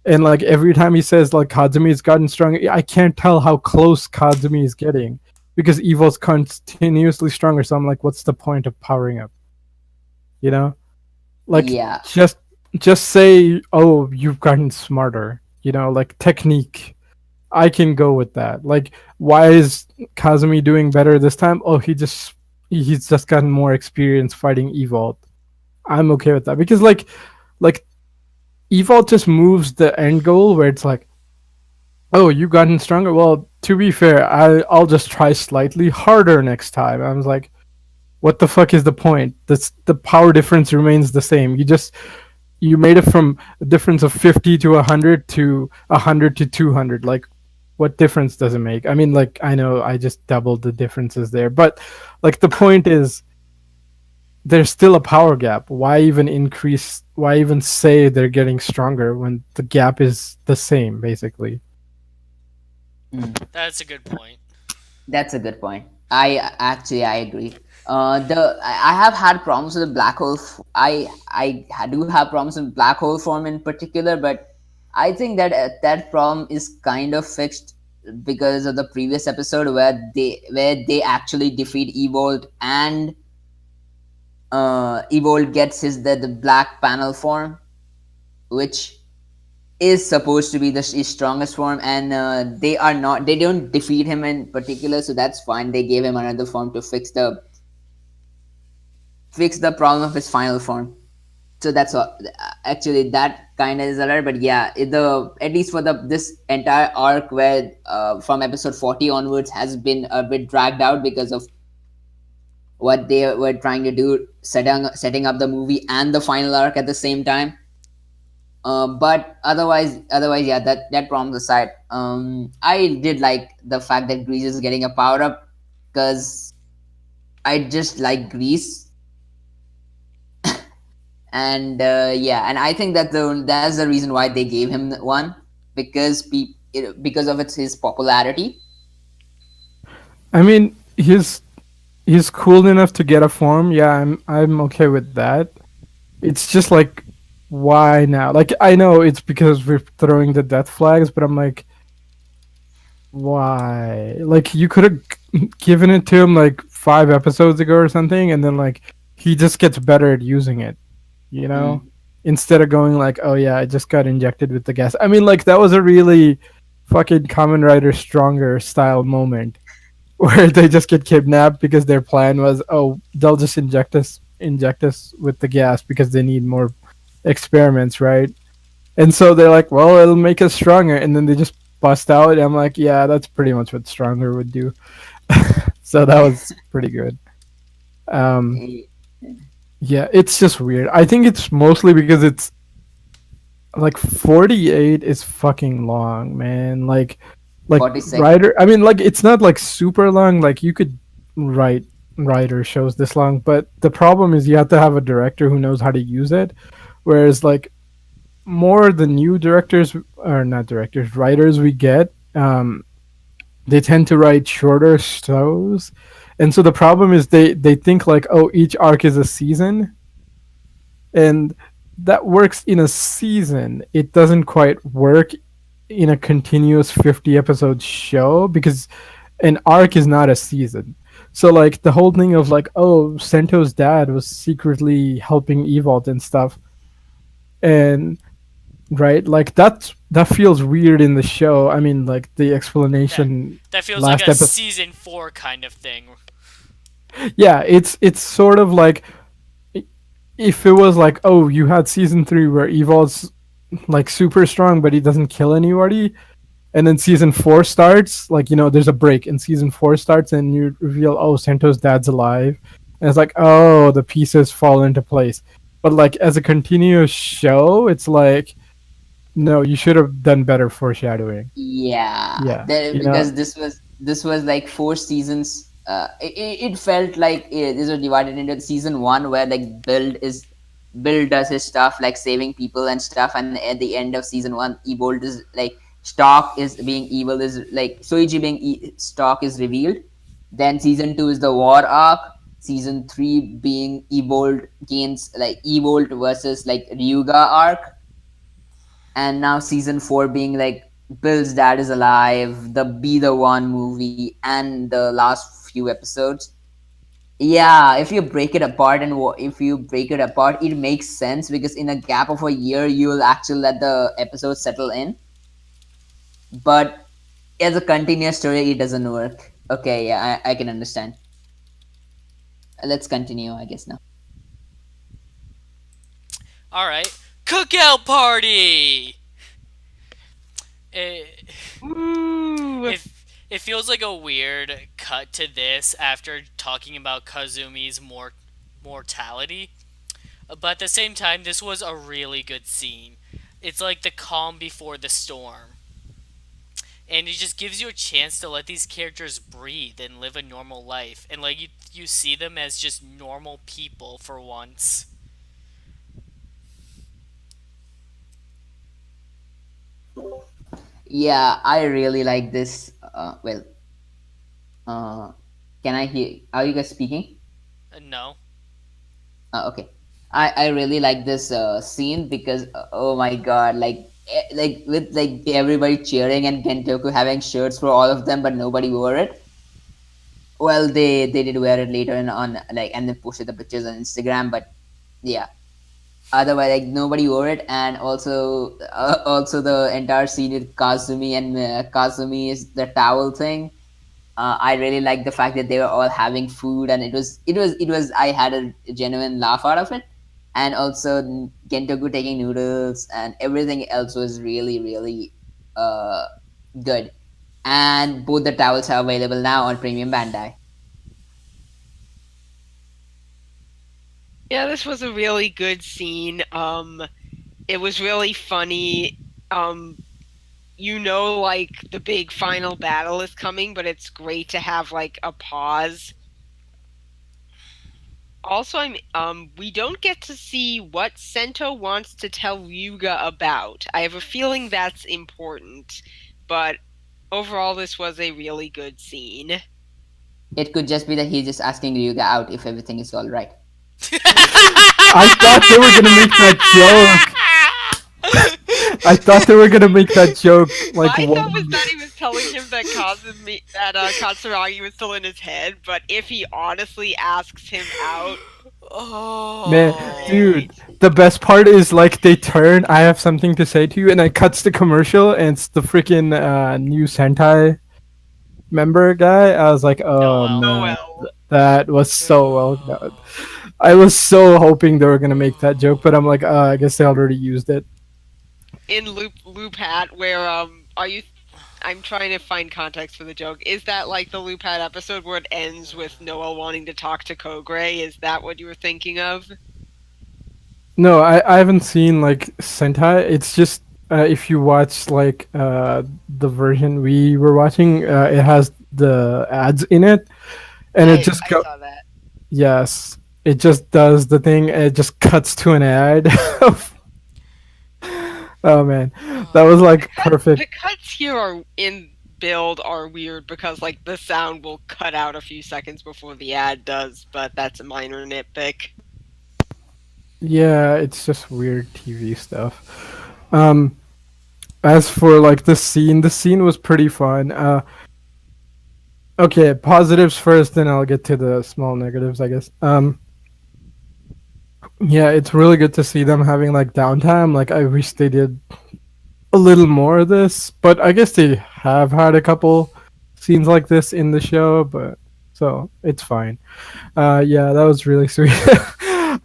And like every time he says like Kazumi's gotten stronger, I can't tell how close Kazumi is getting because Evil's continuously stronger. So I'm like, what's the point of powering up? You know, like yeah. just say, oh, you've gotten smarter. Like technique. I can go with that. Like, why is Kazumi doing better this time? Oh, he's just gotten more experience fighting Evil. I'm okay with that because like Evolve just moves the end goal where it's like, oh, you've gotten stronger. Well, to be fair, I'll just try slightly harder next time. I was like, what the fuck is the point? The power difference remains the same. You made it from a difference of 50 to 100 to 100 to 200. Like, what difference does it make? I mean, like, I know I just doubled the differences there, but like the point is there's still a power gap. Why even increase? Why even say they're getting stronger when the gap is the same, basically? Mm. That's a good point. That's a good point. I agree. I have had problems with the black hole. Do have problems with black hole form in particular, but I think that that problem is kind of fixed because of the previous episode where they actually defeat Evolt, and Evolt gets the black panel form, which is supposed to be the his strongest form, and they don't defeat him in particular, so that's fine. They gave him another form to fix the problem of his final form. So that's what actually that kind of is alright. But yeah, the at least for the this entire arc where from episode 40 onwards has been a bit dragged out because of what they were trying to do, setting up the movie and the final arc at the same time. But otherwise, yeah. That problems aside, I did like the fact that Grease is getting a power up because I just like Grease, and yeah, and I think that's the reason why they gave him one because because of his popularity. I mean, he's cool enough to get a form. Yeah, I'm okay with that. It's just like, why now? Like, I know it's because we're throwing the death flags, but I'm like, why? Like, you could have given it to him like 5 episodes ago or something, and then like he just gets better at using it, you know? Mm. Instead of going like, oh yeah, I just got injected with the gas. I mean, like that was a really fucking Kamen Rider Stronger style moment where they just get kidnapped because their plan was, oh, they'll just inject us with the gas because they need more experiments, right? And so they're like, well, it'll make us stronger, and then they just bust out. And I'm like, yeah, that's pretty much what stronger would do. So that was pretty good. Um, yeah, it's just weird. I think it's mostly because it's like 48 is fucking long, man. Like 46. writer. I mean, like it's not like super long. Like you could write writer shows this long, but the problem is you have to have a director who knows how to use it. Whereas like more the new directors or not directors, writers we get, they tend to write shorter shows, and so the problem is they think like, oh, each arc is a season, and that works in a season. It doesn't quite work in a continuous 50 episode show because an arc is not a season. So like the whole thing of like, oh, Sento's dad was secretly helping Evolt and stuff, and right, like that feels weird in the show. I mean, like the That explanation that feels like last a episode. season 4 kind of thing. Yeah, it's sort of like if it was like, oh, you had season 3 where Evol's like super strong but he doesn't kill anybody, and then season 4 starts, like, there's a break and season 4 starts and you reveal, oh, Santo's dad's alive, and it's like, oh, the pieces fall into place. But like as a continuous show, it's like, no, you should have done better foreshadowing. Yeah, Yeah, because this was like 4 seasons. It felt like this was divided into season one where like Bill does his stuff like saving people and stuff, and at the end of season one, Ebold is like Stock is being evil is like Soichi being Stock is revealed. Then season two is the war arc. Season three being Ebold gains like Ebold versus like Ryuga arc, and now season four being like Bill's dad is alive, the Be the One movie, and the last few episodes. Yeah, if you break it apart if you break it apart, it makes sense because in a gap of a year, you'll actually let the episodes settle in. But as a continuous story, it doesn't work. Okay, yeah, I can understand. Let's continue, I guess now. All right, cookout party. It, Ooh. it feels like a weird cut to this after talking about Kazumi's mortality, but at the same time, this was a really good scene. It's like the calm before the storm, and it just gives you a chance to let these characters breathe and live a normal life, and like you see them as just normal people for once. Yeah, I really like this. Well, uh, can I hear? Are you guys speaking? No. Okay. I really like this scene because oh my god, like with like everybody cheering and Gentoku having shirts for all of them, but nobody wore it. Well, they did wear it later on like and then posted the pictures on Instagram, but yeah. Otherwise, like nobody wore it, and also the entire scene with Kazumi and Kazumi is the towel thing. I really like the fact that they were all having food, and it was. I had a genuine laugh out of it, and also Gentoku taking noodles, and everything else was really uh good. And both the towels are available now on Premium Bandai. Yeah, this was a really good scene. It was really funny. Um, like the big final battle is coming, but it's great to have like a pause. Also, we don't get to see what Sento wants to tell Ryuga about. I have a feeling that's important, but overall, this was a really good scene. It could just be that he's just asking Ryuga out if everything is all right. I thought they were gonna make that joke. I thought they were gonna make that joke like My thought was one. that he was telling him that Katsuragi was still in his head, but if he honestly asks him out, Man, Oh. dude, the best part is like they turn. I have something to say to you, and it cuts the commercial, and it's the freaking new Sentai member guy. I was like, oh Noel. man, Noel. that was so well done. No. I was so hoping they were gonna make that joke, but I'm like, I guess they already used it. In Loop Hat, where are you? I'm trying to find context for the joke. Is that like the Loop Hat episode where it ends with Noel wanting to talk to Kogre? Is that what you were thinking of? No, I haven't seen like Sentai. It's just if you watch like the version we were watching, it has the ads in it, and it just I go. saw that. Yes, it just does the thing. And it just cuts to an ad. Oh man, that was like The perfect. cuts here are in build are weird because like the sound will cut out a few seconds before the ad does, but that's a minor nitpick. Yeah, it's just weird TV stuff. Um, as for like the scene was pretty fun. Okay, positives first, then I'll get to the small negatives, I guess. Yeah, it's really good to see them having like downtime. Like I wish they did a little more of this, but I guess they have had a couple scenes like this in the show, but so it's fine. Yeah, that was really sweet.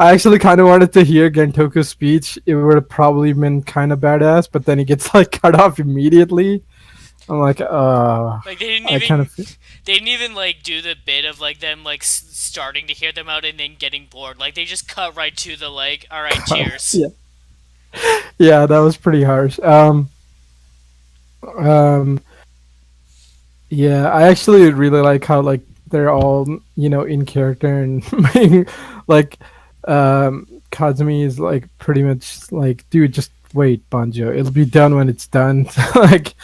I actually kind of wanted to hear Gentoku's speech. It would have probably been kind of badass, but then he gets like cut off immediately. I'm like, Like they didn't I kind even of, they didn't even like do the bit of like them like starting to hear them out and then getting bored. Like they just cut right to the like, all right, cheers. yeah, yeah, that was pretty harsh. Um, yeah, I actually really like how like they're all in character and like Kazumi is like pretty much like, dude, just wait, Banjo, it'll be done when it's done. Like,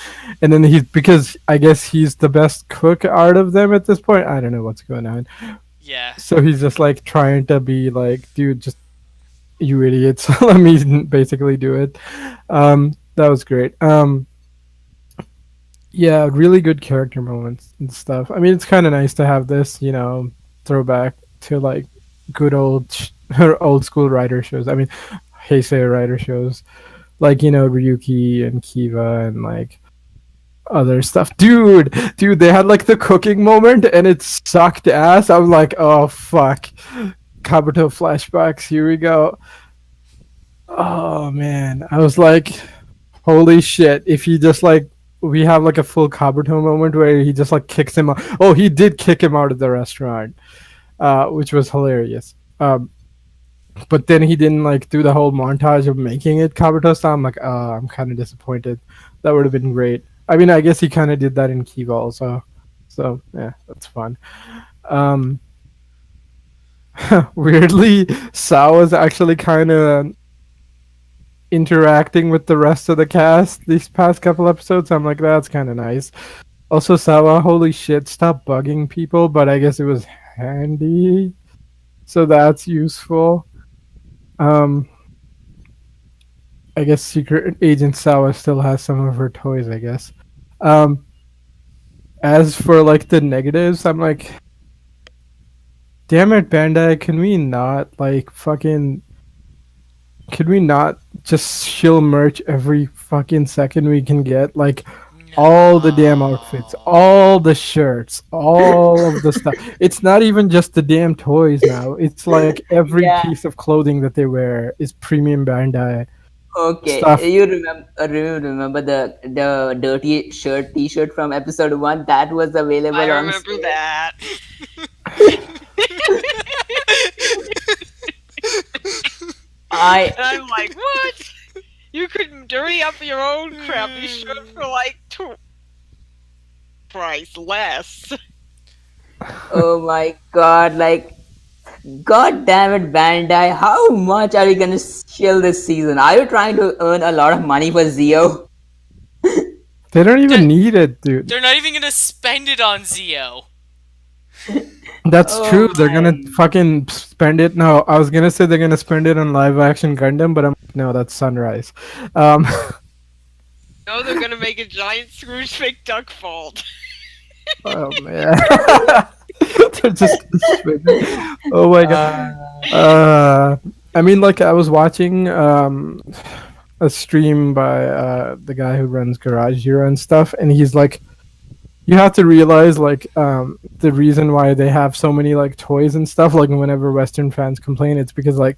and then he's because I guess he's the best cook out of them at this point. I don't know what's going on, Yeah. so he's just like trying to be like, dude, just you idiots, let me basically do it. That was great. Yeah, really good character moments and stuff. I mean, it's kind of nice to have this, throwback to like good old old school writer shows. I mean, Heisei writer shows like Ryuki and Kiva and like other stuff. Dude, they had like the cooking moment and it sucked ass. I was like, oh fuck, Kabuto flashbacks. Here we go. Oh man, I was like, holy shit! If he just like we have like a full Kabuto moment where he just like kicks him out. Oh, he did kick him out of the restaurant, which was hilarious. But then he didn't like do the whole montage of making it Kabuto style. I'm like, I'm kind of disappointed. That would have been great. I mean, I guess he kind of did that in Kiva also. So yeah, that's fun. Um, weirdly, Sao was actually kind of interacting with the rest of the cast these past couple episodes. I'm like, that's kind of nice. Also, Sawa, holy shit, stop bugging people, but I guess it was handy, so that's useful. Um, I guess Secret Agent Sawa still has some of her toys, I guess. Um, as for like the negatives, I'm like, damn it, Bandai, can we not like fucking could we not just shill merch every fucking second we can get? Like all the damn outfits, No. all the shirts, all of the stuff. It's not even just the damn toys now. It's like every Yeah. piece of clothing that they wear is premium Bandai Okay. stuff. You remember the dirty shirt T-shirt from episode 1 that was I available on remember sale? that. I And I'm like, what? You could dirty up your own crappy shirt for like price less. oh my god, like god damn it, Bandai, how much are you gonna shill this season? Are you trying to earn a lot of money for Zio? They don't They're, even need it, dude. they're not even gonna spend it on Zio. That's Oh true. They're gonna my. fucking spend it. No, I was gonna say they're gonna spend it on live action Gundam, but I'm like, no, that's Sunrise. Um, No, they're gonna make a giant Scrooge McDuck fault. oh man, they're just oh my god. Uh, I mean, like I was watching a stream by the guy who runs Garage Hero and stuff, and he's like, you have to realize like the reason why they have so many like toys and stuff. Like whenever Western fans complain, it's because like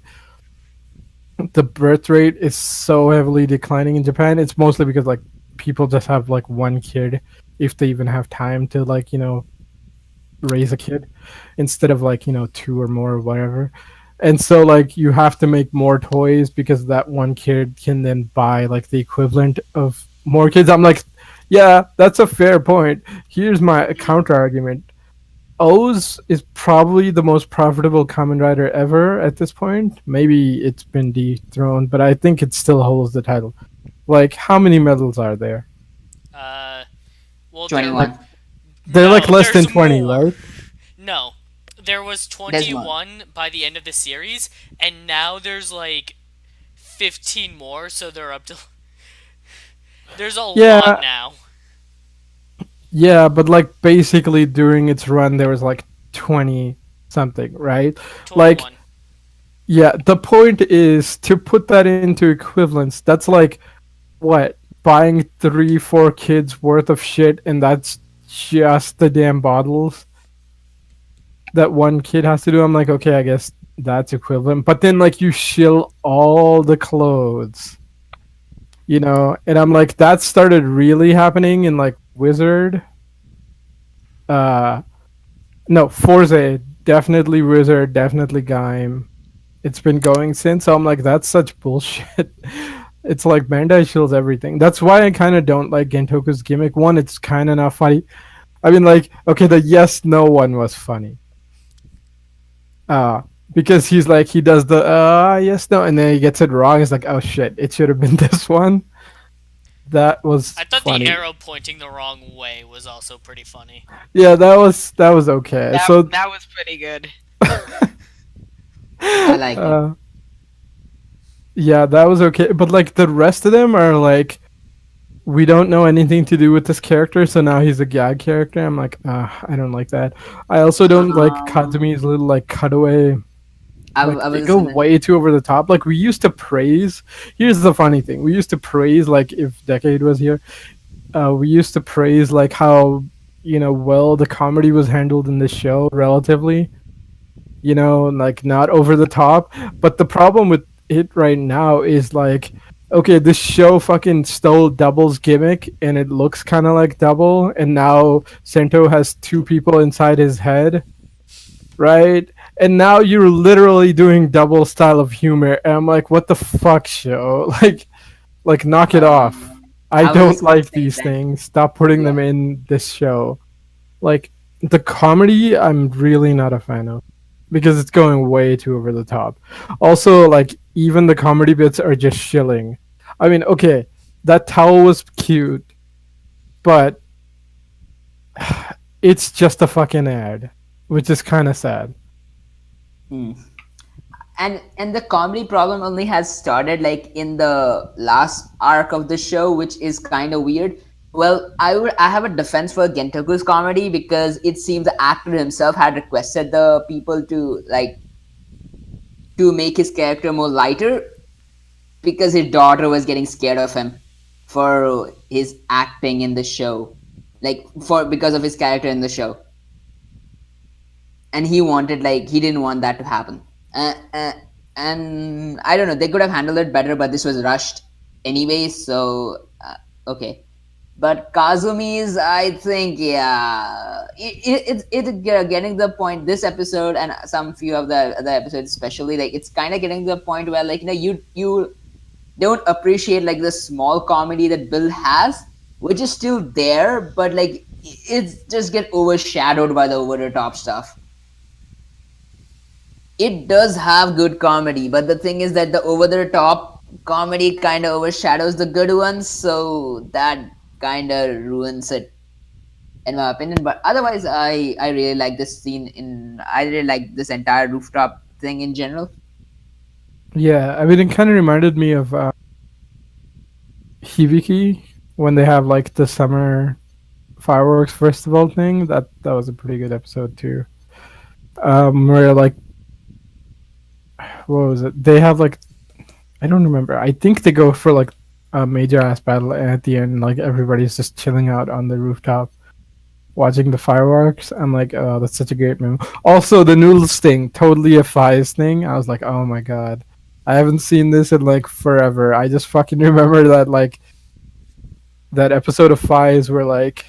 the birth rate is so heavily declining in Japan. It's mostly because like people just have like one kid if they even have time to like raise a kid instead of like two or more or whatever. And so like you have to make more toys because that one kid can then buy like the equivalent of more kids. I'm like, yeah, that's a fair point. Here's my counter argument. O's is probably the most profitable Kamen Rider ever at this point. Maybe it's been dethroned, but I think it still holds the title. Like, how many medals are there? Uh, well, Like, 21. they're like no, less than there's 20, more. right? No, there was There's more. 21 by the end of the series, and now there's like 15 more, so they're up to. There's a lot Yeah, now. yeah, but like basically during its run, there was like 20 something, right? Like, 21. yeah, the point is to put that into equivalence. That's like what? Buying 3, 4 kids worth of shit, and that's just the damn bottles that one kid has to do. I'm like, okay, I guess that's equivalent. But then like you shill all the clothes, and I'm like, that started really happening in like Wizard. Uh no, Forza, definitely Wizard, definitely Gaim. It's been going since, so I'm like, that's such bullshit. It's like Bandai shills everything. That's why I kind of don't like Gentoku's gimmick. One, it's kind of not funny. I mean, like, okay, the yes no one was funny. Uh, because he's like he does the yes no, and then he gets it wrong. It's like, oh shit, it should have been this one. That was I thought the funny. arrow pointing the wrong way was also pretty funny. Yeah, that was okay. That So that was pretty good. I like it. yeah, that was okay. But like the rest of them are like, we don't know anything to do with this character, so now he's a gag character. I'm like, I don't like that. I also don't like Um, Kazumi's little like cutaway. I Like they was go gonna. way too over the top. Like we used to praise. Here's the funny thing: we used to praise, like if Decade was here, we used to praise like how well the comedy was handled in this show relatively. Like not over the top. But the problem with it right now is like, okay, this show fucking stole Double's gimmick and it looks kind of like Double, and now Sento has two people inside his head, right? And now you're literally doing Double style of humor, and I'm like, what the fuck, show? Like knock it off. I I was don't just gonna like say these that. things. Stop putting Yeah. them in this show. Like the comedy, I'm really not a fan of because it's going way too over the top. Also, like even the comedy bits are just shilling. I mean, okay, that towel was cute, but it's just a fucking ad, which is kind of sad. Hmm. And the comedy problem only has started like in the last arc of the show, which is kind of weird. Well, I have a defense for Gentoku's comedy because it seems the actor himself had requested the people to make his character more lighter because his daughter was getting scared of him for his acting in the show, like for because of his character in the show, and he didn't want that to happen. uh, uh, and I don't know, they could have handled it better, but this was rushed anyway, so okay. But Kazumi's, I think, yeah, it's getting the point. This episode and some few of the other episodes, especially, like it's kind of getting to the point where, like, you don't appreciate like the small comedy that Bill has, which is still there, but like it's just get overshadowed by the over the top stuff. It does have good comedy, but the thing is that the over the top comedy kind of overshadows the good ones, so that kind of ruins it in my opinion. But otherwise, I really like this scene in I really like this entire rooftop thing in general. Yeah, I mean, it kind of reminded me of Hibiki when they have like the summer fireworks festival thing. That was a pretty good episode too. Where like what was it? They have like I don't remember. I think they go for like a major ass battle, and at the end, like everybody's just chilling out on the rooftop watching the fireworks. I'm like, oh, that's such a great meme. Also, the noodles thing, totally a Fies thing. I was like, oh my god, I haven't seen this in like forever. I just fucking remember that like that episode of Fies where like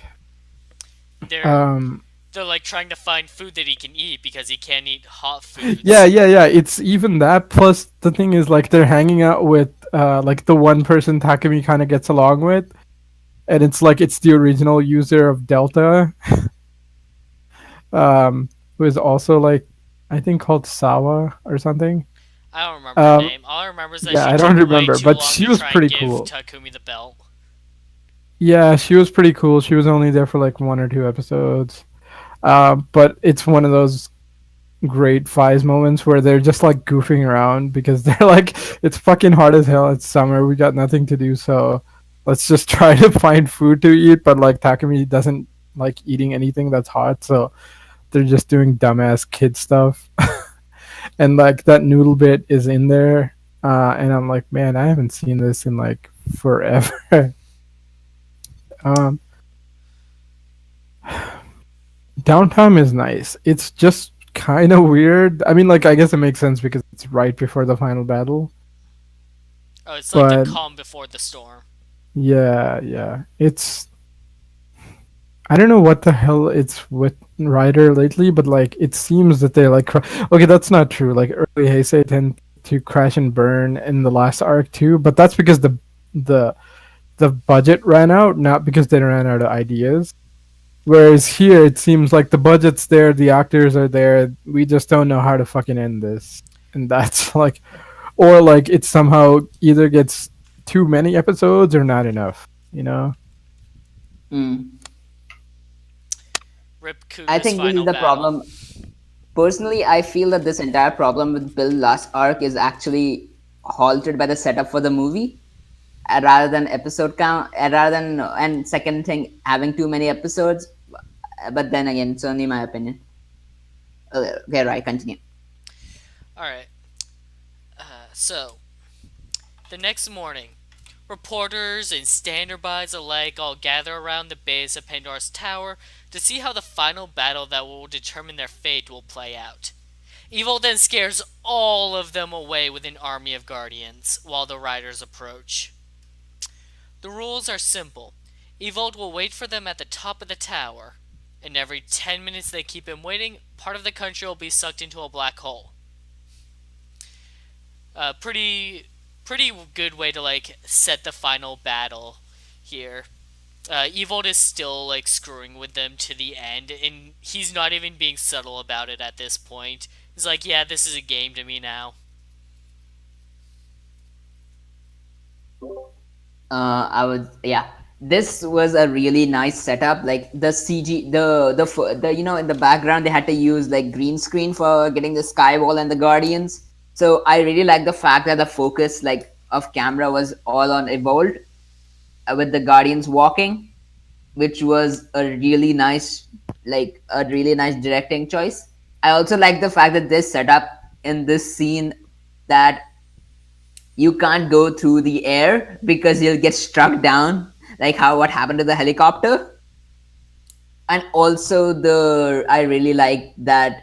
They're um they're like trying to find food that he can eat because he can't eat hot foods. yeah. It's even that. Plus, the thing is, like, they're hanging out with like the one person Takumi kind of gets along with, and it's like it's the original user of Delta, who is also like I think called Sawa or something. I don't remember her Um, name. All I remember is that yeah, she I don't took way remember, too but long she to was try and pretty give cool. Takumi the belt. Yeah, she was pretty cool. She was only there for like one or two episodes. But it's one of those great Fies moments where they're just like goofing around because they're like, it's fucking hot as hell. It's summer. We got nothing to do, so let's just try to find food to eat. But like Takumi doesn't like eating anything that's hot, so they're just doing dumbass kid stuff. And like that noodle bit is in there, and I'm like, man, I haven't seen this in like forever. um, Downtime is nice. It's just kind of weird. I mean, like, I guess it makes sense because it's right before the final battle. Oh, it's like the But calm before the storm. yeah. It's I don't know what the hell it's with Ryder lately, but like it seems that they like okay, that's not true. Like early Heisei tend to crash and burn in the last arc too, but that's because the the budget ran out, not because they ran out of ideas. Whereas here, it seems like the budget's there, the actors are there. We just don't know how to fucking end this, and that's like, or like it somehow either gets too many episodes or not enough. You know? Mm. Rip I Kuna's think this is final the battle. problem. Personally, I feel that this entire problem with Bill last arc is actually halted by the setup for the movie, rather than episode count, rather than and second thing having too many episodes. But then again, it's only my opinion. Okay, right, continue. Alright, so, the next morning, reporters and standbys alike all gather around the base of Pandora's Tower to see how the final battle that will determine their fate will play out. Evil then scares all of them away with an army of guardians while the riders approach. The rules are simple. Evold will wait for them at the top of the tower, and every 10 minutes they keep him waiting, part of the country will be sucked into a black hole. Pretty good way to like set the final battle here. Evold is still like screwing with them to the end, and he's not even being subtle about it at this point. He's like, "Yeah, this is a game to me now." I would, yeah. This was a really nice setup. Like the CG, the in the background they had to use like green screen for getting the skywall and the guardians. So I really like the fact that the focus like of camera was all on Evolved with the guardians walking, which was a really nice directing choice. I also like the fact that this setup in this scene that you can't go through the air because you'll get struck down, like how what happened to the helicopter. And also the I really like that.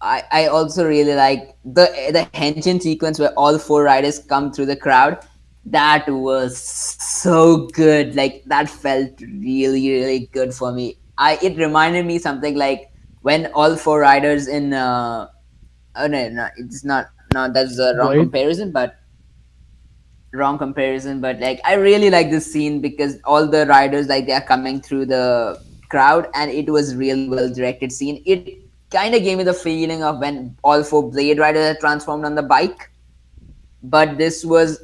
I also really like the henshin sequence where all four riders come through the crowd. That was so good. Like that felt really good for me. I It reminded me something like when all four riders in oh no, it's not that's the wrong Blade. comparison, but like I really like this scene because all the riders like they are coming through the crowd and it was really well directed scene. It kind of gave me the feeling of when all four blade riders are transformed on the bike, but this was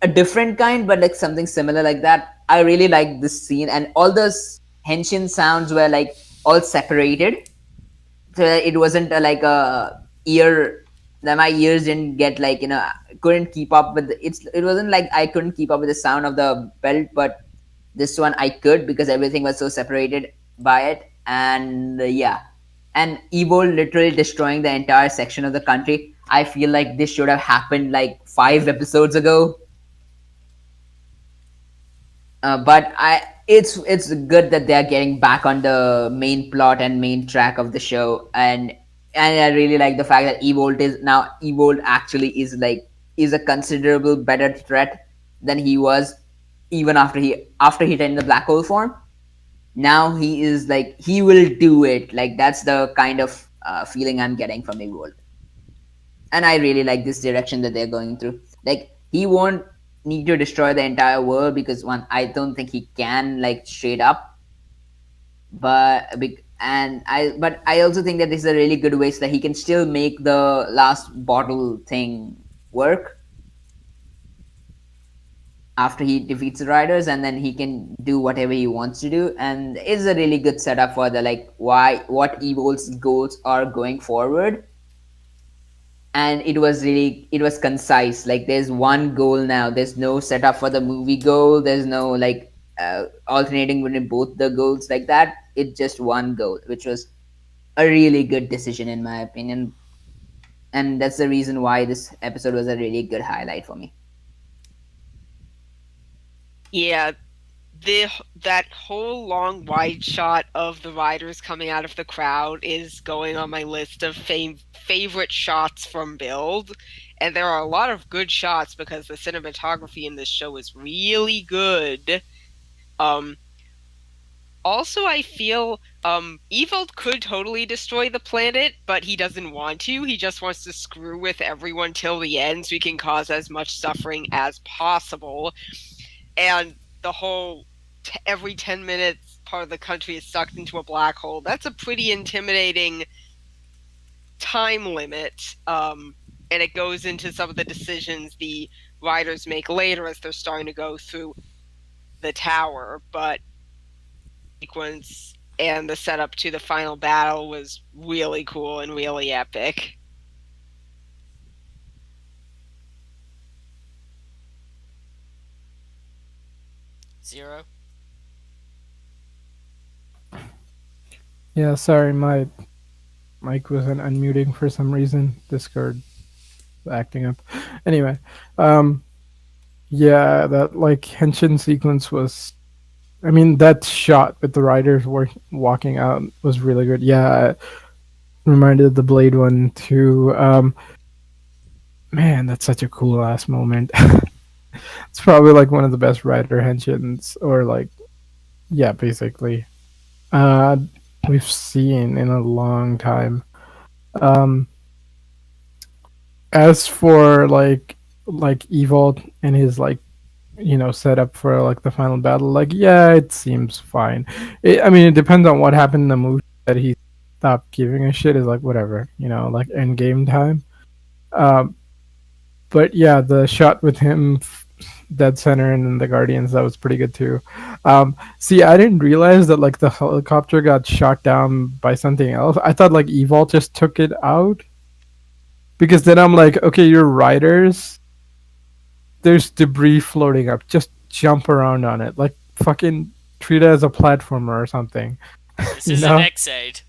a different kind, but like something similar like that. I really like this scene, and all those henshin sounds were like all separated, so that it wasn't like a ear that my ears didn't get like couldn't keep up with it wasn't like I couldn't keep up with the sound of the belt, but this one I could because everything was so separated by it. And yeah, and Evo literally destroying the entire section of the country. I feel like this should have happened like 5 episodes ago. But it's good that they are getting back on the main plot and main track of the show, and I really like the fact that Evolt actually is a considerable better threat than he was even after he attained the black hole form. Now he is like he will do it. Like that's the kind of feeling I'm getting from Evolt, and I really like this direction that they're going through. Like he won't need to destroy the entire world because one, I don't think he can like straight up. But I also think that this is a really good way so that he can still make the last bottle thing work after he defeats the riders, and then he can do whatever he wants to do. And it's a really good setup for the like why what Evil's goals are going forward. And it was concise. Like there's one goal now, there's no setup for the movie goal, there's no like alternating between both the goals like that. It's just one goal, which was a really good decision in my opinion, and that's the reason why this episode was a really good highlight for me. Yeah, that whole long wide shot of the riders coming out of the crowd is going on my list of favorite shots from Build. And there are a lot of good shots because the cinematography in this show is really good. Um, Also, I feel Evil could totally destroy the planet, but he doesn't want to. He just wants to screw with everyone till the end so he can cause as much suffering as possible. And the whole every 10 minutes part of the country is sucked into a black hole. That's a pretty intimidating time limit. And it goes into some of the decisions the riders make later as they're starting to go through the tower. But sequence and the setup to the final battle was really cool and really epic. Zero. Yeah, sorry, my mic wasn't unmuting for some reason. Discord acting up. Anyway, um, yeah, that like henshin sequence was. I mean, that shot with the riders walking out was really good. Yeah, reminded of the Blade one too. Man, that's such a cool ass moment. It's probably like one of the best Rider henshins, or like, yeah, basically, uh, we've seen in a long time. Um, as for like Evolt and his like setup for like the final battle, like yeah, it seems fine. I mean, it depends on what happened in the movie that he stopped giving a shit. Is like whatever, like end game time. Um, but yeah, the shot with him dead center and then the Guardians, that was pretty good too. See, I didn't realize that like the helicopter got shot down by something else. I thought like Evolt just took it out, because then I'm like, okay, you're riders. There's debris floating up. Just jump around on it, like fucking treat it as a platformer or something. This You is an know? X-aid.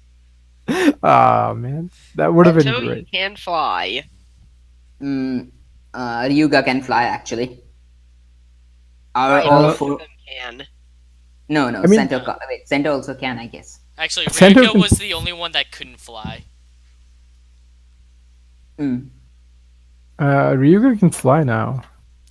Ah, man, that would have been Also, he great. can fly. Mm, Ryuga can fly actually. Are Right, all Uh, both of four? them can. No, no. I mean, Cento. No. Wait, Cento also can, I guess. Actually, Center Ryuga can. was the only one that couldn't fly. Mm. Ryuga can fly now.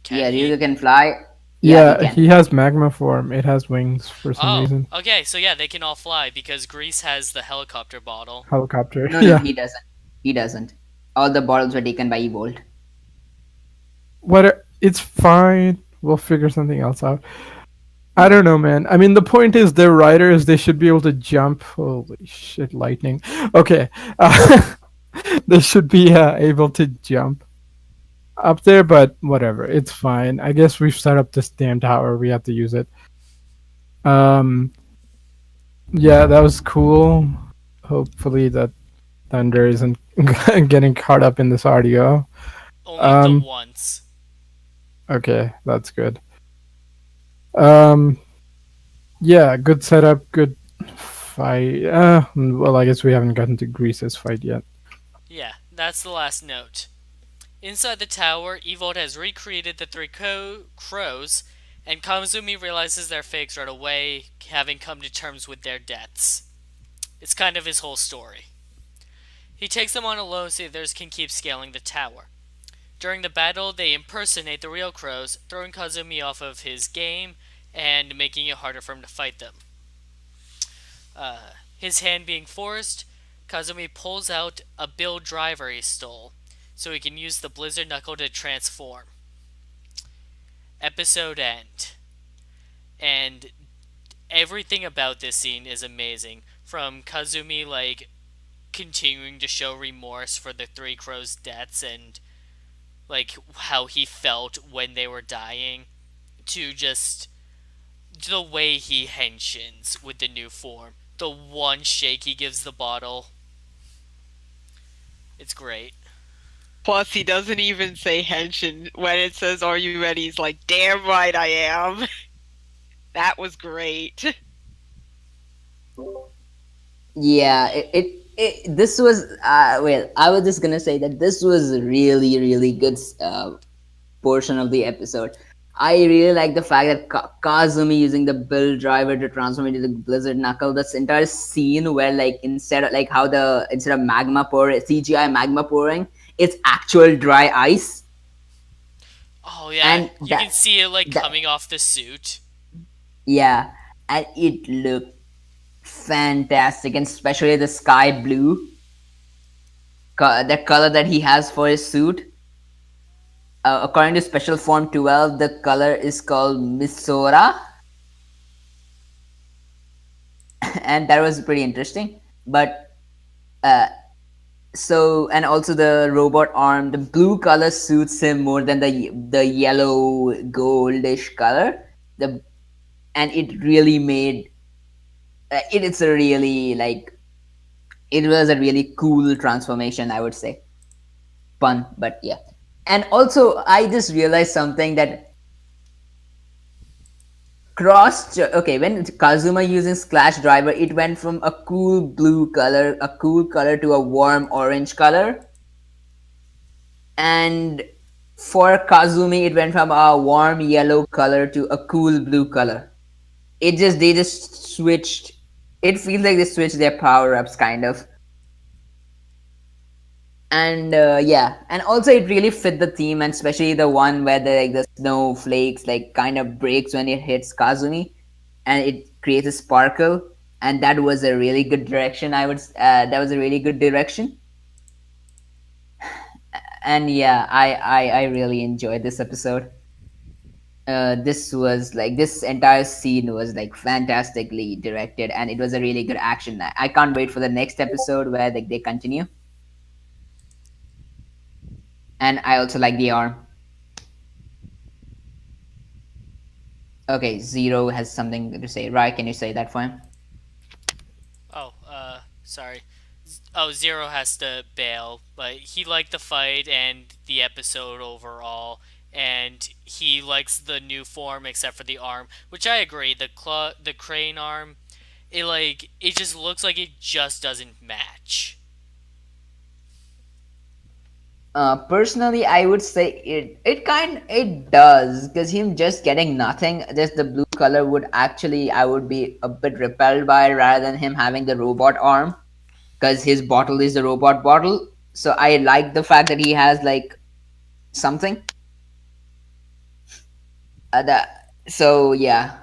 Can Yeah, he? Ryuga can fly. Yeah, he Yeah, can. he has magma form. It has wings for some Oh, reason. okay, so yeah, they can all fly because Greece has the helicopter bottle. Helicopter. No, no, Yeah. he doesn't. He doesn't. All the bottles were taken by Evolt. What? It's fine. We'll figure something else out. I Yeah. don't know, man. I mean, the point is, they're riders. They should be able to jump. Holy shit, lightning. Okay. Uh, they should be able to jump up there, but whatever. It's fine. I guess we've set up this damn tower. We have to use it. Um, yeah, that was cool. Hopefully that Thunder isn't getting caught up in this audio. Only the Um, once. okay, that's good. Um, yeah, good setup, good fight. Well, I guess we haven't gotten to Greece's fight yet. Yeah, that's the last note. Inside the tower, Evolt has recreated the three crows, and Kamizumi realizes they're fakes right away, having come to terms with their debts. It's kind of his whole story. He takes them on alone so the others can keep scaling the tower. During the battle, they impersonate the real crows, throwing Kazumi off of his game and making it harder for him to fight them. His hand being forced, Kazumi pulls out a build driver he stole, so he can use the Blizzard Knuckle to transform. Episode end. And everything about this scene is amazing. From Kazumi, like, continuing to show remorse for the Three Crows' deaths and, like, how he felt when they were dying, to just the way he henshins with the new form. The one shake he gives the bottle. It's great. Plus, he doesn't even say henshin when it says, "Are you ready?" He's like, "Damn right I am." That was great. Yeah, this was well. I was just gonna say that this was a really, really good portion of the episode. I really like the fact that Kazumi using the build driver to transform into the Blizzard Knuckle. This entire scene where like instead of magma pour CGI magma pouring, it's actual dry ice, Oh yeah, and you can see it like that coming off the suit. yeah, and it looked fantastic, and especially the sky blue, that color that he has for his suit. According to Special Form 12, the color is called Misora, and that was pretty interesting. But uh, and also the robot arm, the blue color suits him more than the yellow goldish color. The and it really made it's a really like it was a really cool transformation, I would say. Fun, but yeah. And also, I just realized something that okay, when Kazuma using Splash Driver, it went from a cool color to a warm orange color, and for Kazumi, it went from a warm yellow color to a cool blue color. They just switched. It feels like they switched their power ups, kind of. And yeah, and also it really fit the theme, and especially the one where the snowflakes like kind of breaks when it hits Kazumi, and it creates a sparkle, and that was a really good direction. That was a really good direction, and yeah, I really enjoyed this episode. This was like this entire scene was like fantastically directed, and it was a really good action. I can't wait for the next episode where they continue. And I also like the arm. Okay, Zero has something to say. Right, can you say that for him? Oh, sorry. Oh, Zero has to bail, but he liked the fight and the episode overall, and he likes the new form except for the arm, which I agree. The crane arm, it just looks like it just doesn't match. Personally, I would say it does, because him just getting nothing, just the blue color would actually I would be a bit repelled by, rather than him having the robot arm, because his bottle is the robot bottle. So I like the fact that he has like something. So yeah.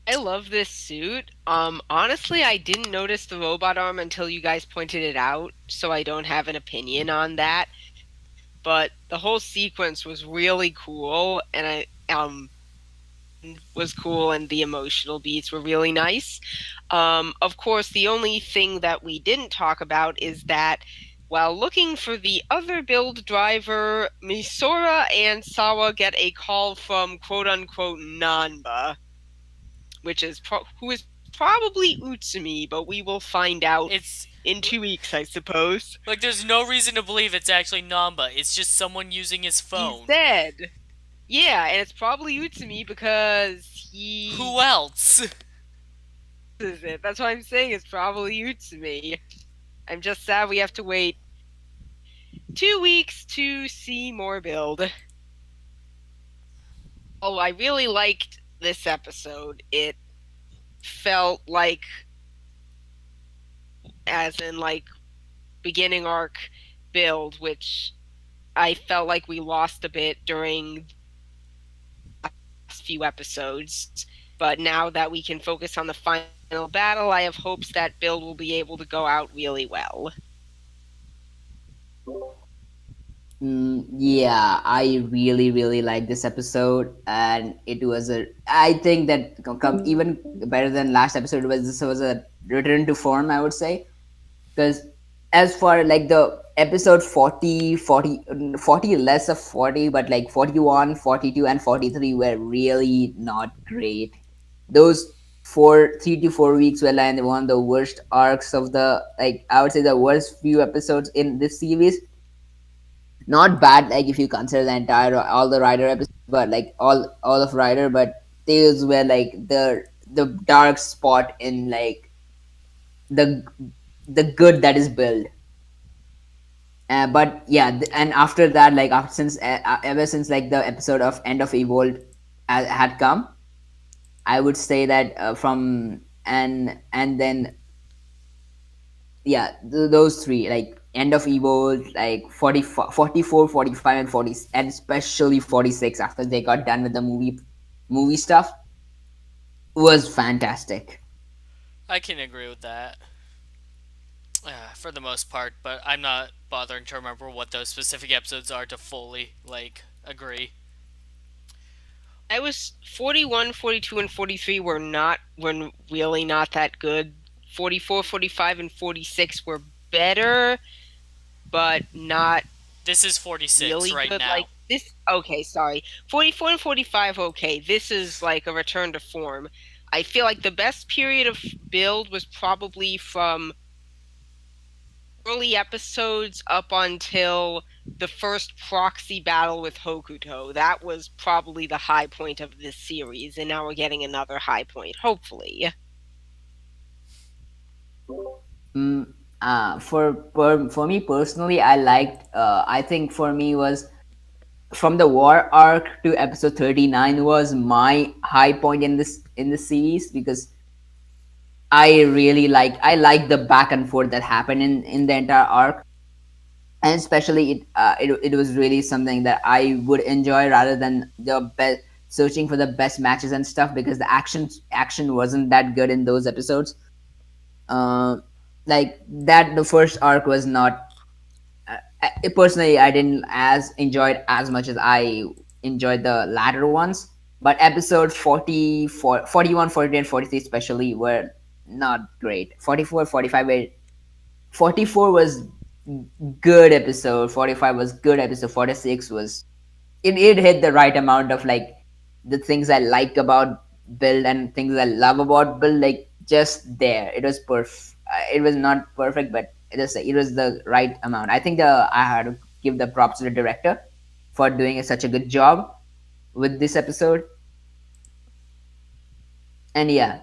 I love this suit. Honestly, I didn't notice the robot arm until you guys pointed it out, so I don't have an opinion on that. But the whole sequence was really cool, and was cool, and the emotional beats were really nice. Of course, the only thing that we didn't talk about is that while looking for the other build driver, Misora and Sawa get a call from quote unquote Nanba, which is who is probably Utsumi, but we will find out It's in 2 weeks, I suppose. like there's no reason to believe it's actually Namba. It's just someone using his He's phone. dead. Yeah, and it's probably Utsumi because he Who else? is it. That's why I'm saying it's probably Utsumi. I'm just sad we have to wait 2 weeks to see more build. Oh, I really liked this episode. It felt like, as in like beginning arc build, which I felt like we lost a bit during the last few episodes. But now that we can focus on the final battle, I have hopes that build will be able to go out really well. Yeah, I really, really like this episode, and it was a. I think that even better than last episode was this was a return to form. I would say, because as for like the episode 40 less of 40, but like 41, 42, and 43 were really not great. Those 3 to 4 weeks were like one of the worst arcs of the, like I would say the worst few episodes in this series. Not bad, like if you consider the entire all the Rider episodes, but like all of Rider, but these were like the dark spot in like the the good that is built. But yeah, and after that, like after since ever since like the episode of End of Evolved had come, I would say that from and then yeah, those three, like End of Evolved, like 44, 45, and 40, and especially 46 after they got done with the movie stuff, was fantastic. I can agree with that. For the most part, but I'm not bothering to remember what those specific episodes are to fully agree. I was 41, 42, and 43 were really not that good. 44, 45, and 46 were better, but not This is 46 really right good. Like now. this, okay, sorry. 44 and 45, okay. This is like a return to form. I feel like the best period of build was probably from early episodes up until the first proxy battle with Hokuto. That was probably the high point of this series, and now we're getting another high point, hopefully. Mm, for me personally, I think for me was from the war arc to episode 39 was my high point in this series, because I like the back and forth that happened in the entire arc, and especially it was really something that I would enjoy rather than the best searching for the best matches and stuff, because the action wasn't that good in those episodes. Uh, like that, the first arc was not. Personally, I didn't as enjoy it as much as I enjoyed the latter ones. But episode 41, 42, and 43 especially were not great. 44, 45 were 44 was good episode. 45 was good episode. 46 was it hit the right amount of like the things I like about Build and things I love about Build, like just there. It was it was not perfect, but it was the right amount. I think I had to give the props to the director for doing such a good job with this episode. And yeah,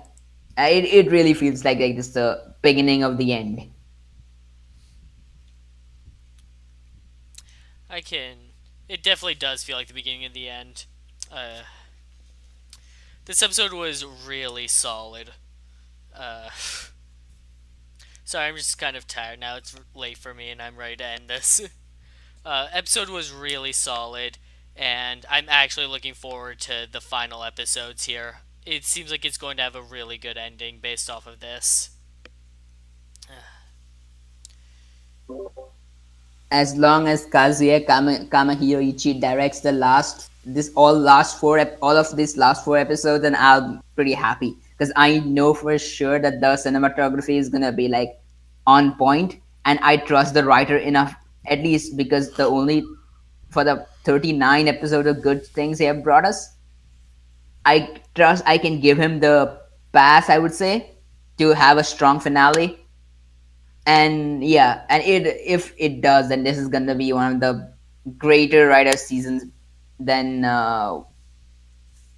it really feels like this the beginning of the end. I can. It definitely does feel like the beginning of the end. Uh, this episode was really solid. Uh, sorry, I'm just kind of tired now. It's late for me, and I'm ready to end this. Episode was really solid, and I'm actually looking forward to the final episodes here. It seems like it's going to have a really good ending based off of this. As long as Kamahiroichi directs the all of these last four episodes, then I'm pretty happy, because I know for sure that the cinematography is gonna be like on point, and I trust the writer enough, at least because the only for the 39 episodes of good things he have brought us, I trust I can give him the pass, I would say, to have a strong finale. And yeah, and if it does, then this is gonna be one of the greater writer seasons than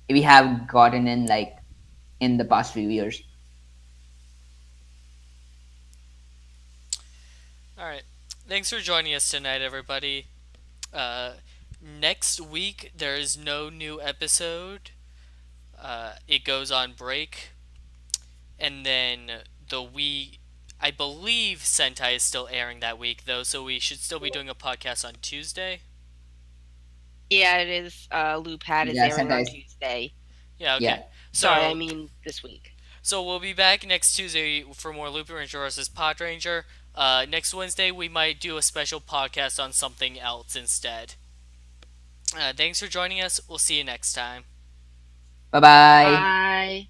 we have gotten in like in the past few years. Alright. Thanks for joining us tonight, everybody. Uh, Next week, there is no new episode. It goes on break. And then the week. I believe Sentai is still airing that week, though, so we should still be doing a podcast on Tuesday. Yeah, it is. Loop Hat is Yeah, airing on sometimes. Tuesday. Yeah, Yeah. okay. Sorry, I So mean this week. So we'll be back next Tuesday for more Loop Ranger versus Pod Ranger. Next Wednesday we might do a special podcast on something else instead. Thanks for joining us. We'll see you next time. Bye bye. Bye.